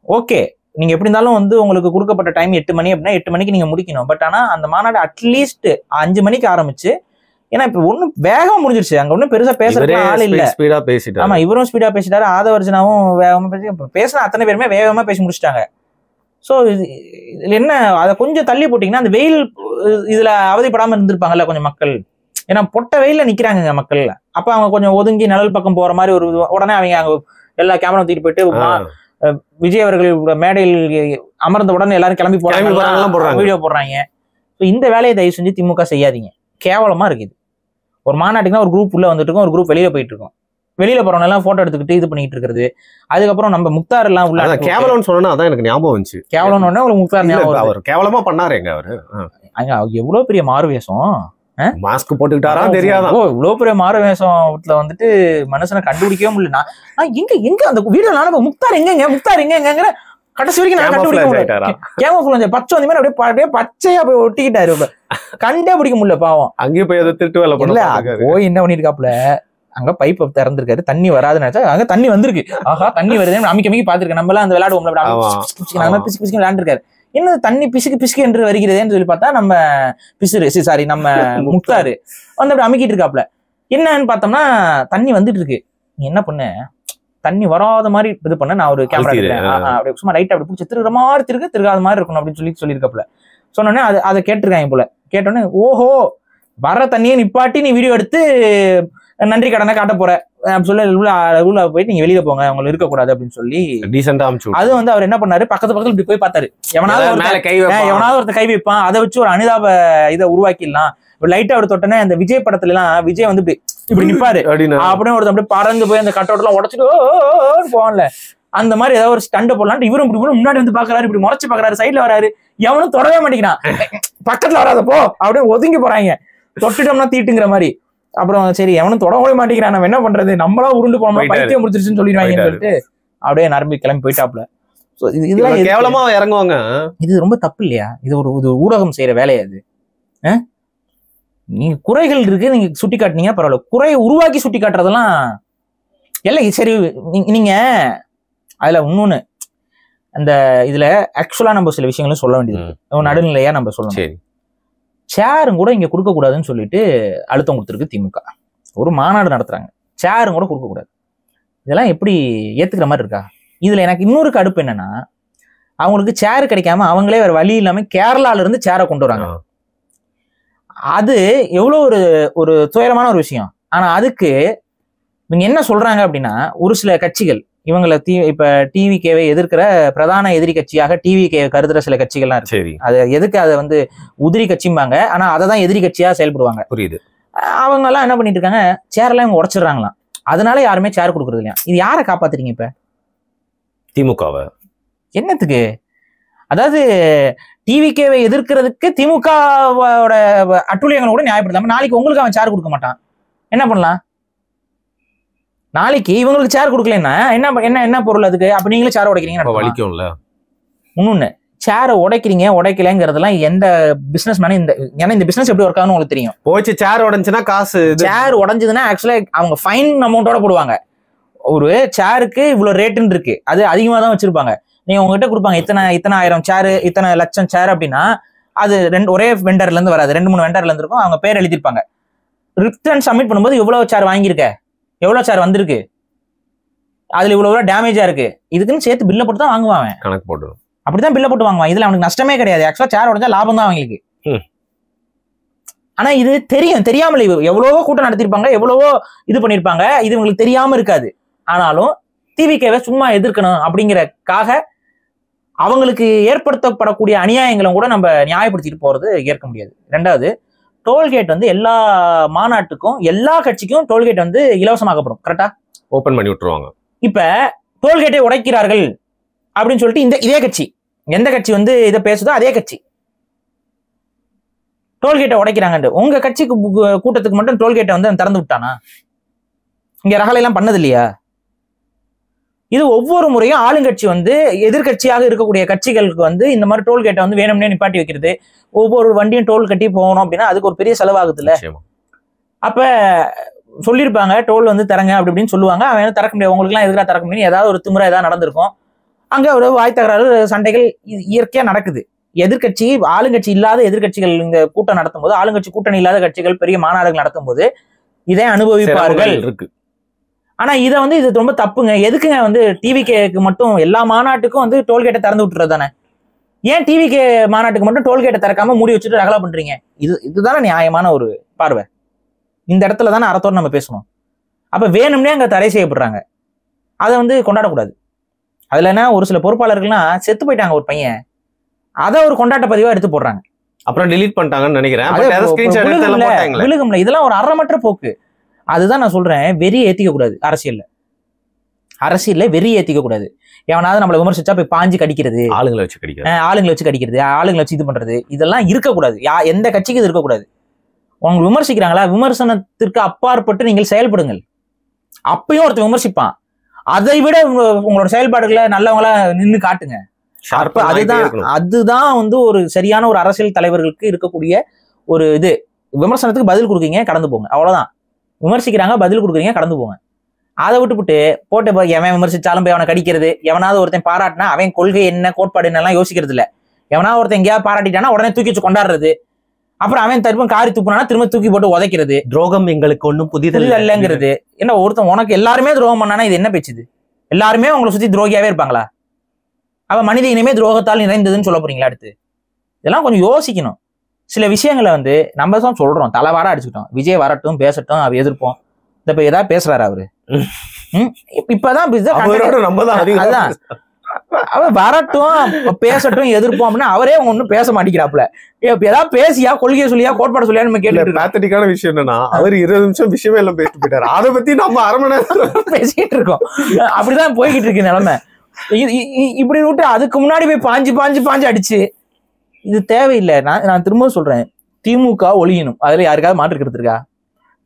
ஓகே, நீங்க எப்படி இருந்தாலும் வந்து உங்களுக்கு கொடுக்கப்பட்ட டைம் 8 மணி அப்படின்னா 8 மணிக்கு நீங்க முடிக்கணும். பட் ஆனா அந்த மாநாடு அட்லீஸ்ட் 5 மணிக்கு ஆரம்பிச்சு, ஏன்னா இப்ப ஒன்னும் வேகமா முடிஞ்சிருச்சு, அங்க ஒன்னும் பெருசா பேசுறதுக்கு ஆள் இல்ல. ஆமா, இவரும் ஸ்பீடா பேசிட்டாரு, ஆதவர்ஜனாவும் வேகமா பேசினா அத்தனை பேருமே வேகமா பேசி முடிச்சிட்டாங்க. ஸோ இதுல என்ன, அதை கொஞ்சம் தள்ளி போட்டீங்கன்னா அந்த வெயில் இதுல அவதிப்படாம இருந்திருப்பாங்கல்ல கொஞ்சம் மக்கள். ஏன்னா பொட்ட வெயில நிக்கிறாங்க மக்கள். அப்ப அவங்க கொஞ்சம் ஒதுங்கி நிழல் பக்கம் போற மாதிரி ஒரு உடனே அவங்க அங்க எல்லா கேமரா தூக்கிட்டு போயிட்டு விஜய் அவர்கள் மேடையில் அமர்ந்த உடனே எல்லாரும் கிளம்பி போறாங்க, வீடியோ போடுறாங்க. இந்த வேலையை தயவு செஞ்சு திமுக செய்யாதீங்க, கேவலமா இருக்குது. ஒரு மாநாட்டுக்குன்னா ஒரு குரூப் உள்ள வந்துட்டு இருக்கும், ஒரு குரூப் வெளியில போயிட்டு இருக்கோம். வெளியில போறவங்க எல்லாம் போட்டோ எடுத்துக்கிட்டு இது பண்ணிட்டு இருக்கிறது. அதுக்கப்புறம் நம்ம முக்தார் எல்லாம் உள்ள கேவலம்னு சொன்னா அதான் எனக்கு ஞாபகம் வந்துச்சு. கேவலம் உங்களுக்கு முக்தார் ஞாபகம், அவர் கேவலமா பண்ணாருங்க அவரு. எவ்வளவு பெரிய மாறுவேஷம், மாஸ்க் போட்டுக்கிட்டாரா தெரியாதா? இவ்வளவு பெரிய மாறுவேஷத்துல வந்துட்டு மனுஷனை கண்டுபிடிக்கவே முடியல. நான் எங்க அந்த வீடியோ நானும் முக்தார் எங்க கடைசி வரைக்கும் நான் கண்டுபிடிக்க முடியல. கேமோஃப்ளேஜ் பச்சை அந்த மாதிரி அப்படியே பச்சையா போய் ஒட்டிக்கிட்டாரு, கண்டே பிடிக்க முடியல பாவம். அங்கேயும் போய் அதை திருட்டு வேலை பண்ணல, போய் என்ன பண்ணிருக்காப்ல, அங்க பைப் திறந்திருக்காரு, தண்ணி வராதுன்னு நினைச்சா அங்க தண்ணி வந்திருக்கு. ஆஹா தண்ணி வருதுன்னு அமைக்க பாத்துருக்கேன். நம்ம எல்லாம் அந்த விளையாடுவோம்ல, பிசுக்கு விளையாண்டுருக்காரு. என்ன தண்ணி பிசுக்கு என்று வருகிறதேன்னு சொல்லி பார்த்தா நம்ம நம்ம முக்தாரு வந்து அப்படி அமைக்கிட்டு இருக்காப்ல. என்னன்னு பார்த்தோம்னா தண்ணி வந்துட்டு இருக்கு. நீ என்ன பண்ண, தண்ணி வராத மாதிரி இது பண்ண, நான் ஒரு கேமரா அப்படி சும்மா லைட் அப்படி பிடிச்சி திருகிற மாதிரி திருகாத மாதிரி இருக்கணும் அப்படின்னு சொல்லியிருக்காப்ல. சொன்னோடனே அதை கேட்டிருக்காங்க போல. கேட்டோடனே ஓஹோ வர்ற தண்ணியை நிப்பாட்டி நீ வீடியோ எடுத்து நன்றி கடனை காட்ட போற அப்படின்னு சொல்லி போயிட்டு நீங்க வெளியில போங்க, அவங்க இருக்கக்கூடாது அப்படின்னு சொல்லி டீசெண்டா அனுப்பிச்சு. அது வந்து அவர் என்ன பண்ணாரு, பக்கத்துல இப்படி போய் பார்த்தாரு, எவனாவது ஒருத்தர் கை வைப்பான், அதை வச்சு ஒரு அனுதாப இதை உருவாக்கிடலாம். லைட்டா அவர் தொட்டனே அந்த விஜய் படத்துல எல்லாம் விஜய் வந்து இப்படி நிப்பாரு அப்படின்னு ஒருத்தர் அப்படியே பறந்து போய் அந்த கட் அவுட் எல்லாம் உடச்சிட்டு போவான்ல, அந்த மாதிரி ஏதாவது ஒரு ஸ்டண்ட் போடலான்ட்டு இவரும் இப்படி முன்னாடி வந்து பாக்குறாரு, இப்படி முறைச்சு பாக்குறாரு, சைட்ல வராரு, எவனும் தொடவே மாட்டேங்கிறான், பக்கத்துல வராத போ அப்படின்னு ஒதுங்கி போறாங்க, தொட்டுட்டோம்னா தீட்டுங்கிற மாதிரி. அப்புறம் சரி எவனும் தொடவே மாட்டேங்கிறான், நம்ம என்ன பண்றது, நம்மளா உருண்டு போனோம், பைத்தியம் முடிச்சிருச்சுன்னு சொல்லிடுவாங்கன்னு சொல்லிட்டு அப்படியே நரம்பி கிளம்பி போயிட்டாப்ல. இதெல்லாம் கேவலமா இறங்குவாங்க. இது ரொம்ப தப்பு இல்லையா? இது ஒரு ஊடகம் செய்யற வேலையா? அது நீங்க குறைகள் இருக்கு, நீங்க சுட்டி காட்டினீங்க பரவாயில்ல, குறையை உருவாக்கி சுட்டி காட்டுறதெல்லாம் இல்லை. சரி நீங்க அதுல இன்னொன்னு, அந்த இதுல ஆக்சுவலா நம்ம சில விஷயங்களும் சொல்ல வேண்டியது நடுநிலையா நம்ம சொல்லணும். சேரும் கூட இங்க கொடுக்க கூடாதுன்னு சொல்லிட்டு அழுத்தம் கொடுத்துருக்கு திமுக. ஒரு மாநாடு நடத்துறாங்க, சேரும் கூட கொடுக்க கூடாது. இதெல்லாம் எப்படி ஏத்துக்கிற மாதிரி இருக்கா? இதுல எனக்கு இன்னொரு கடுப்பு என்னன்னா, அவங்களுக்கு சேர் கிடைக்காம அவங்களே வேற வழி இல்லாம கேரளால இருந்து சேரை கொண்டு வராங்க. அது எவ்வளவு ஒரு துயரமான ஒரு விஷயம். ஆனா அதுக்கு இவங்க என்ன சொல்றாங்க அப்படின்னா, ஒரு சில கட்சிகள் இவங்களை இப்ப டிவிகேவை எதிர்க்கிற பிரதான எதிரி கட்சியாக டிவிகே கருதுற சில கட்சிகள்லாம் இருக்கு. அது எதுக்கு அதை வந்து உதிரி கட்சிம்பாங்க, ஆனா அதை தான் எதிரி கட்சியா செயல்படுவாங்க. புரியுது. அவங்க எல்லாம் என்ன பண்ணிட்டு இருக்காங்க, சேரெல்லாம் இவங்க உடைச்சிடுறாங்களாம். அதனால யாருமே சேர் கொடுக்கறது இல்லையா? இது யாரை காப்பாத்துறீங்க இப்ப? திமுகவை. என்னத்துக்கு? அதாவது டிவிகேவை எதிர்க்கிறதுக்கு திமுகவோட அட்டுழியங்களை கூட நியாயப்படுத்தாம நாளைக்கு உங்களுக்கு அவன் சேர் கொடுக்க மாட்டான், என்ன பண்ணலாம்? நாளைக்கு இவங்களுக்கு சேர் கொடுக்கலன்னா என்ன பொருள் அதுக்கு? அப்ப நீங்களும் சேர் உடைக்கிறீங்க, வலிக்கும்ல. இன்னொன்னு, சேரை உடைக்கலைங்கிறதெல்லாம் எந்த பிசினஸ் மேனும் ஏன்னா இந்த பிசினஸ் எப்படி ஒர்க் ஆகும்னு உங்களுக்கு தெரியும். போச்சு சேர் உடைஞ்சுன்னா காசு, சேர் உடைஞ்சதுன்னா ஆக்சுவலா அவங்க ஃபைன் அமௌண்டோட போடுவாங்க. ஒரு சேருக்கு இவ்வளவு ரேட்டுன்னு இருக்கு, அது அதிகமா தான் வச்சிருப்பாங்க. நீங்க உங்ககிட்ட கொடுப்பாங்க இத்தனை ஆயிரம் சேரு, இத்தனை லட்சம் சேர் அப்படின்னா அது ஒரே வெண்டர்ல இருந்து வராது, 2-3 வெண்டர்ல இருந்து இருக்கும். அவங்க பேர் எழுதிருப்பாங்க. ரிட்டர்ன் சப்மிட் பண்ணும்போது இவ்வளவு சேர் வாங்கியிருக்க, எவ்வளவு சேர் வந்திருக்கு, அதுல இவ்வளவு டேமேஜா இருக்கு, இதுக்குன்னு சேர்த்து பில்ல போட்டு தான் வாங்குவாங்க, கணக்கு போட்டு அப்படிதான் பில்ல போட்டு வாங்குவாங்க. இதுல அவனுக்கு நஷ்டமே கிடையாது. ஆக்சுவலா சேர் உடைஞ்சா லாபம் தான் அவங்களுக்கு. ஆனா இது தெரியாமல் எவ்வளவோ கூட்டம் நடத்திருப்பாங்க, எவ்வளவோ இது பண்ணிருப்பாங்க, இது உங்களுக்கு தெரியாம இருக்காது. ஆனாலும் டிவிகேவை சும்மா எதிர்க்கணும் அப்படிங்கறக்காக அவங்களுக்கு ஏற்படுத்தப்படக்கூடிய அநியாயங்களும் கூட நம்ம நியாயப்படுத்திட்டு போறது ஏற்க முடியாது. ரெண்டாவது, டோல்கேட் வந்து எல்லா மாநாட்டுக்கும் எல்லா கட்சிக்கும் டோல்கேட் வந்து இலவசமாக்கப்படும். கரெக்டா? ஓபன் பண்ணி விட்டுருவாங்க. இப்ப டோல்கேட்டை உடைக்கிறார்கள் அப்படின்னு சொல்லிட்டு இதே கட்சி, எந்த கட்சி வந்து இதை பேசுதோ அதே கட்சி டோல்கேட்டை உடைக்கிறாங்க. உங்க கட்சிக்கு கூட்டத்துக்கு மட்டும் டோல்கேட்டை வந்து திறந்து விட்டானா? இங்க ரகலையெல்லாம் பண்ணது இல்லையா? இது ஒவ்வொரு முறையும் ஆளுங்கட்சி வந்து எதிர்கட்சியாக இருக்கக்கூடிய கட்சிகளுக்கு வந்து இந்த மாதிரி டோல்கேட்டை வந்து வேணும்னே நிப்பாட்டி வைக்கிறது. ஒவ்வொரு வண்டியும் டோல் கட்டி போகணும் அப்படின்னா அதுக்கு ஒரு பெரிய செலவாகுது இல்ல? அப்ப சொல்லியிருப்பாங்க டோல் வந்து தரங்க அப்படி அப்படின்னு சொல்லுவாங்க. அவன் திறக்க முடியாது, உங்களுக்கு எல்லாம் எதிராக திறக்க முடியும், ஏதாவது ஒரு திமுறை ஏதாவது நடந்திருக்கும், அங்க ஒரு வாய் தகராறு சண்டைகள் இயற்கையா நடக்குது. எதிர்கட்சி ஆளுங்கட்சி இல்லாத எதிர்கட்சிகள் இந்த கூட்டம் நடத்தும் போது, ஆளுங்கட்சி கூட்டணி இல்லாத கட்சிகள் பெரிய மாநாடுகள் நடத்தும் போது இதை அனுபவிப்பார்கள் இருக்கு. ஆனா இதை வந்து இது ரொம்ப தப்புங்க. எதுக்குங்க வந்து டிவிகேக்கு மட்டும் எல்லா மாநாட்டுக்கும் வந்து டோல்கேட்டை திறந்து விட்டுறது தானே? ஏன் டிவிகே மாநாட்டுக்கு மட்டும் டோல்கேட்டை திறக்காம மூடி வச்சுட்டு ரகலா பண்றீங்க? இதுதானே நியாயமான ஒரு பார்வை. இந்த இடத்துல தானே அறத்தோடு நம்ம பேசணும். அப்ப வேணும்னே அங்க தடை செய்யப்படுறாங்க, அதை வந்து கொண்டாடக்கூடாது. அதுல என்ன ஒரு சில பொறுப்பாளர்கள்லாம் செத்து போயிட்டாங்க ஒரு பையன், அதை ஒரு கொண்டாட்ட பதிவா எடுத்து போடுறாங்க. அப்புறம் delete பண்ணிட்டாங்கன்னு நினைக்கிறேன். விழுகும்ல, இதெல்லாம் ஒரு அறமற்ற போக்கு. அதுதான் நான் சொல்றேன், வெறி ஏத்திக்க கூடாது அரசியல்ல வெறி ஏத்திக்க கூடாது. எவனாவது நம்மளை விமர்சிச்சா போய் பாஞ்சு கடிக்கிறது, ஆளுங்களை வச்சு கடிக்கிறது, ஆளுங்களை வச்சு இது பண்றது, இதெல்லாம் இருக்கக்கூடாது. எந்த கட்சிக்கு இது இருக்கக்கூடாது. உங்க விமர்சிக்கிறாங்களா, விமர்சனத்திற்கு அப்பாற்பட்டு நீங்கள் செயல்படுங்கள். அப்பயும் ஒருத்தர் விமர்சிப்பான், அதை விட உங்களோட செயல்பாடுகளை நல்லவங்களா நின்று காட்டுங்க. அதுதான் வந்து ஒரு சரியான ஒரு அரசியல் தலைவர்களுக்கு இருக்கக்கூடிய ஒரு இது. விமர்சனத்துக்கு பதில் கொடுக்குறீங்க, கடந்து போங்க, அவ்வளவுதான். விமர்சிக்கிறாங்க, பதில் கொடுக்குறீங்க, கடந்து போங்க. அதை விட்டுவிட்டு போட்டு எவன் விமர்சிச்சாலும் போய் அவனை கடிக்கிறது, எவனாவது ஒருத்தன் பாராட்டினா அவன் கொள்கை என்ன கோட்பாடு என்னெல்லாம் யோசிக்கிறது இல்லை. எவனாவது ஒருத்தன் எங்கேயாவது பாராட்டிட்டானா உடனே தூக்கி வச்சு கொண்டாடுறது, அப்புறம் அவன் திரும்ப காரி துப்புனா திரும்ப தூக்கி போட்டு உதைக்கிறது. துரோகம் எங்களுக்கு ஒன்றும் புதிதல்லைங்கிறது. என்ன ஒருத்தன் உனக்கு எல்லாருமே துரோகம் பண்ணானா இது என்ன பேச்சுது? எல்லாருமே உங்களை சுத்தி துரோகியாவே இருப்பாங்களா? அவன் மனித இனமே துரோகத்தால் நிறைந்ததுன்னு சொல்ல போறீங்களா? அடுத்து இதெல்லாம் கொஞ்சம் யோசிக்கணும். சில விஷயங்களை வந்து நம்ம தான் சொல்றோம், தலைவாரா அடிச்சுக்கிட்டோம். விஜய் வரட்டும், பேசட்டும், அவ எதிர்ப்போம். இப்ப ஏதாவது பேசுறாரு அவரு, இப்பதான் அவன் வரட்டும், பேசட்டும், எதிர்ப்போம் அப்படின்னா அவரே ஒன்னும் பேச மாட்டேங்கிறாப்புல. ஏதாவது பேசியா, கொள்கையை சொல்லியா, கோட்பாடு சொல்லியா நம்ம கேட்டு. பேத்தட்டிக்கான விஷயம் என்னன்னா, அவர் 20 நிமிஷம் விஷயமே எல்லாம் பேசிட்டு போயிட்டாரு. அதை பத்தி நம்ம அரை மணி நேரம் பேசிட்டு இருக்கோம். அப்படிதான் போய்கிட்டு இருக்கு நிலைமை. இப்படி விட்டு அதுக்கு முன்னாடி போய் பாஞ்சு அடிச்சு, இது தேவையில்லை. நான் திரும்ப சொல்றேன், திமுக ஒழியணும், அதுல யாருக்காவது மாற்று இருக்கா?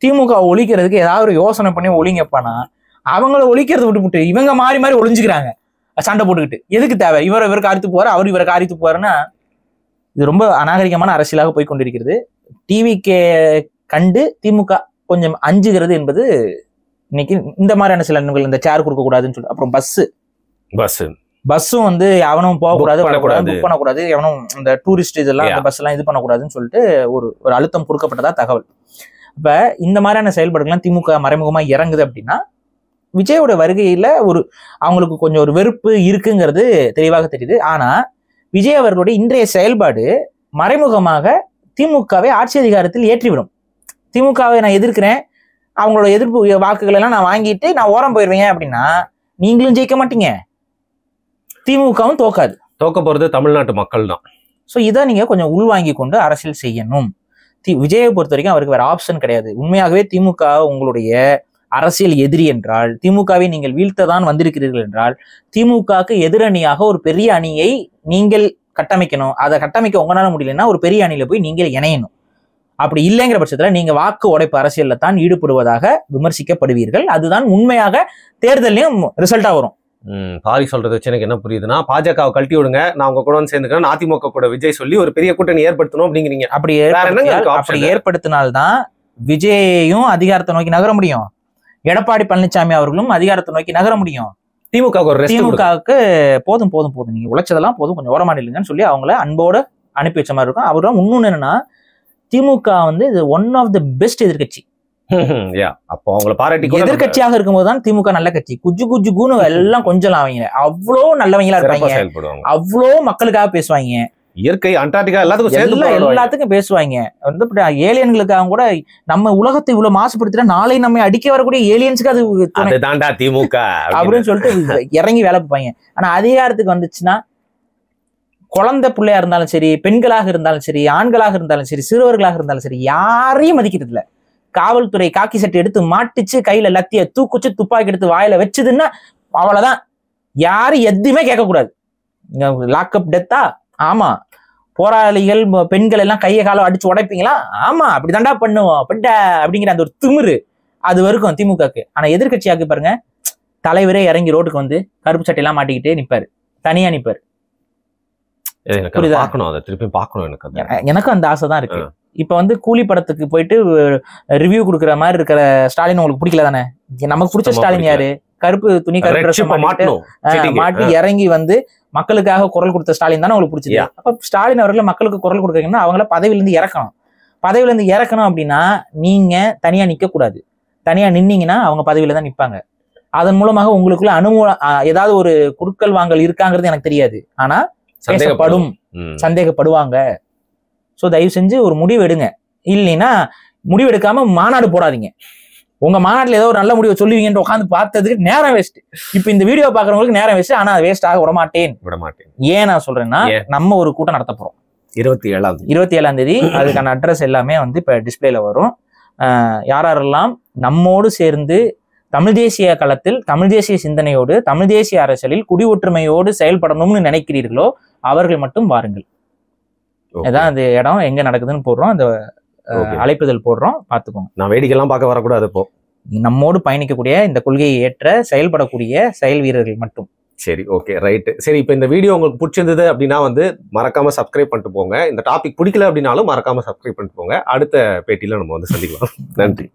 திமுக ஒழிக்கிறதுக்கு ஏதாவது ஒரு யோசனை பண்ணி ஒழிங்கப்பானா, அவங்கள ஒழிக்கிறத விட்டு இவங்க மாறி மாறி ஒழிஞ்சுக்கிறாங்க, சண்டை போட்டுக்கிட்டு. எதுக்கு தேவை? இவருக்கு அறுத்து போவாரு, அவர் இவருக்கு அறுத்து போவாருன்னா இது ரொம்ப அநாகரிகமான அரசியலாக போய் கொண்டிருக்கிறது. டிவிக்கே கண்டு திமுக கொஞ்சம் அஞ்சுகிறது என்பது இன்னைக்கு இந்த மாதிரியான சில எண்ணங்கள். இந்த சேர் கொடுக்க கூடாதுன்னு சொல்லி, அப்புறம் பஸ்ஸும் வந்து எவனும் போகக்கூடாது, புக் பண்ணக்கூடாது, எவனும் இந்த டூரிஸ்ட் இதெல்லாம் இந்த பஸ் எல்லாம் இது பண்ணக்கூடாதுன்னு சொல்லிட்டு ஒரு அழுத்தம் கொடுக்கப்பட்டதா தகவல். இப்ப இந்த மாதிரியான செயல்பாடுகள்லாம் திமுக மறைமுகமா இறங்குது அப்படின்னா, விஜயோட வருகையில அவங்களுக்கு கொஞ்சம் ஒரு வெறுப்பு இருக்குங்கிறது தெளிவாக தெரியுது. ஆனா விஜய் அவர்களுடைய இன்றைய செயல்பாடு மறைமுகமாக திமுகவை ஆட்சி அதிகாரத்தில் ஏற்றிவிடும். திமுகவை நான் எதிர்க்கிறேன், அவங்களோட எதிர்ப்பு வாக்குகள் எல்லாம் நான் வாங்கிட்டு நான் ஓரம் போயிடுவேன் அப்படின்னா நீங்களும் ஜெயிக்க மாட்டீங்க, திமுகவும் தோக்க போறது தமிழ்நாட்டு மக்கள் தான். ஸோ இதை நீங்க கொஞ்சம் உள்வாங்கி கொண்டு அரசியல் செய்யணும். விஜயை பொறுத்த வரைக்கும் அவருக்கு வேற ஆப்ஷன் கிடையாது. உண்மையாகவே திமுக உங்களுடைய அரசியல் எதிரி என்றால், திமுகவை நீங்கள் வீழ்த்ததான் வந்திருக்கிறீர்கள் என்றால், திமுகவுக்கு எதிரணியாக ஒரு பெரிய அணியை நீங்கள் கட்டமைக்கணும். அதை கட்டமைக்க உங்களால முடியலன்னா ஒரு பெரிய அணியில போய் நீங்கள் இணையணும். அப்படி இல்லைங்கிற பட்சத்துல நீங்க வாக்கு உடைப்பு அரசியல்ல தான் ஈடுபடுவதாக விமர்சிக்கப்படுவீர்கள். அதுதான் உண்மையாக தேர்தலையும் ரிசல்ட்டா வரும். பாரி சொல்றது வச்சு எனக்கு என்ன புரியுதுன்னா, பாஜகவை கழட்டி விடுங்க, நான் உங்க கூட வந்து சேர்ந்துக்கிறேன், அதிமுக கூட விஜய் சொல்லி ஒரு பெரிய கூட்டணி ஏற்படுத்தணும் அப்படிங்கிறீங்க. அப்படி ஏற்படுத்தினால்தான் விஜயையும் அதிகாரத்தை நோக்கி நகர முடியும், எடப்பாடி பழனிசாமி அவர்களும் அதிகாரத்தை நோக்கி நகர முடியும். திமுகவுக்கு போதும் நீங்க உழைச்சதெல்லாம் போதும், கொஞ்சம் ஓரமா இல்லைங்கன்னு சொல்லி அவங்கள அன்போடு அனுப்பி வச்ச மாதிரி இருக்கும். அவரும் இன்னொன்னு என்னன்னா, திமுக வந்து இது ஒன் ஆஃப் த பெஸ்ட் எதிர்கட்சி. அப்போ அவங்கள பாராட்டி, எதிர்கட்சியாக இருக்கும்போது தான் திமுக நல்ல கட்சி. குஜுகுன்னு எல்லாம் கொஞ்சம் அவங்க அவ்வளோ நல்லவங்களா இருப்பாங்க, அவ்வளோ மக்களுக்காக பேசுவாங்க. இயற்கை, அண்டார்டிகா எல்லாத்துக்கும் பேசுவாங்க. வந்து ஏலியன்களுக்காக கூட நம்ம உலகத்தை இவ்வளவு மாசுபடுத்தினா நாளை நம்ம அடிக்க வரக்கூடிய ஏலியன்ஸுக்கு அது தாண்டா திமுக அப்படின்னு சொல்லிட்டு இறங்கி வேலை பார்ப்பாங்க. ஆனா அதிகாரத்துக்கு வந்துச்சுன்னா குழந்தை பிள்ளையா இருந்தாலும் சரி, பெண்களாக இருந்தாலும் சரி, ஆண்களாக இருந்தாலும் சரி, சிறுவர்களாக இருந்தாலும் சரி, யாரையும் மதிக்கிறது இல்ல. காவல்துறை காக்கி சட்டை எடுத்து மாட்டிச்சு, கையில லத்திய தூக்குச்சு, துப்பாக்கி எடுத்து வாயில வச்சுதுன்னா அவ்வளவுதான். யாரும் எதுவுமே கேட்கக்கூடாது. லாக்அப் டெத்தா? ஆமா. போராளிகள் பெண்கள் எல்லாம் கையை காலம் அடிச்சு உடைப்பீங்களா? ஆமா, அப்படிதாண்டா பண்ணுவோம் அப்படிங்கிற அந்த ஒரு திமிரு அது வரைக்கும் திமுகக்கு. ஆனா எதிர்கட்சியாக்கு பாருங்க, தலைவரே இறங்கி ரோட்டுக்கு வந்து கருப்பு சட்டையெல்லாம் மாட்டிக்கிட்டே நிப்பாரு, தனியா நிப்பாரு. எனக்கும் அந்த ஆசை தான் இருக்கு. இப்ப வந்து கூலி படத்துக்கு போயிட்டு ரிவ்யூ கொடுக்குற மாதிரி இருக்கிற ஸ்டாலின் உங்களுக்கு பிடிக்கல தானே? நமக்கு பிடிச்ச ஸ்டாலின் யாரு? கருப்பு துணி, கருப்பு மாட்டி இறங்கி வந்து மக்களுக்காக குரல் கொடுத்த ஸ்டாலின் தானே உங்களுக்கு பிடிச்சது. அப்ப ஸ்டாலின் அவர்களை மக்களுக்கு குரல் கொடுக்கறீங்கன்னா அவங்கள பதவியிலிருந்து இறக்கணும். பதவியிலிருந்து இறக்கணும் அப்படின்னா நீங்க தனியா நிக்க கூடாது. தனியா நின்னீங்கன்னா அவங்க பதவியில தான் நிப்பாங்க. அதன் மூலமாக உங்களுக்குள்ள ஏதாவது ஒரு குடுக்கல் வாங்கல் இருக்காங்கிறது எனக்கு தெரியாது. ஆனா சந்தேகப்படுவாங்க. சோ தயவு செஞ்சு ஒரு முடிவு எடுங்க. இல்லைன்னா முடிவு எடுக்காம மாநாடு போடாதீங்க. உங்க மாநாட்டுல ஏதோ ஒரு நல்ல முடிவை சொல்லுவீங்கன்னு உட்காந்து பார்த்ததுக்கு நேரம் வேஸ்ட். இப்ப இந்த வீடியோ பாக்குறவங்களுக்கு நேரம் வேஸ்ட். ஆனா வேஸ்ட் ஆக விடமாட்டேன். ஏன் நான் சொல்றேன்னா, நம்ம ஒரு கூட்டம் நடத்த போறோம் 27ஆம் தேதி. அதுக்கான அட்ரஸ் எல்லாமே வந்து இப்ப டிஸ்பிளேல வரும். யாரெல்லாம் நம்மோடு சேர்ந்து தமிழ் தேசிய களத்தில் தமிழ் தேசிய சிந்தனையோடு தமிழ் தேசிய அரசியலில் குடி ஒற்றுமையோடு செயல்படணும்னு நினைக்கிறீர்களோ அவர்கள் மட்டும் வாருங்கள். அதான் அந்த இடம் எங்க நடக்குதுன்னு போடுறோம், அந்த அழைப்புதல் போடுறோம், பாத்துக்கோங்க. நான் வேடிக்கைலாம் பார்க்க வரக்கூடாது. இப்போ நம்மோடு பயணிக்கக்கூடிய இந்த கொள்கையை ஏற்ற செயல்படக்கூடிய செயல் வீரர்கள் மட்டும். சரி, ஓகே, ரைட்டு. சரி, இப்போ இந்த வீடியோ உங்களுக்கு பிடிச்சிருந்தது அப்படின்னா வந்து மறக்காம சப்ஸ்கிரைப் பண்ணிட்டு போங்க. இந்த டாபிக் பிடிக்கல அப்படின்னாலும் மறக்காம சப்ஸ்கிரைப் பண்ணிட்டு போங்க. அடுத்த பேட்டியில நம்ம வந்து சந்திக்கலாம். நன்றி.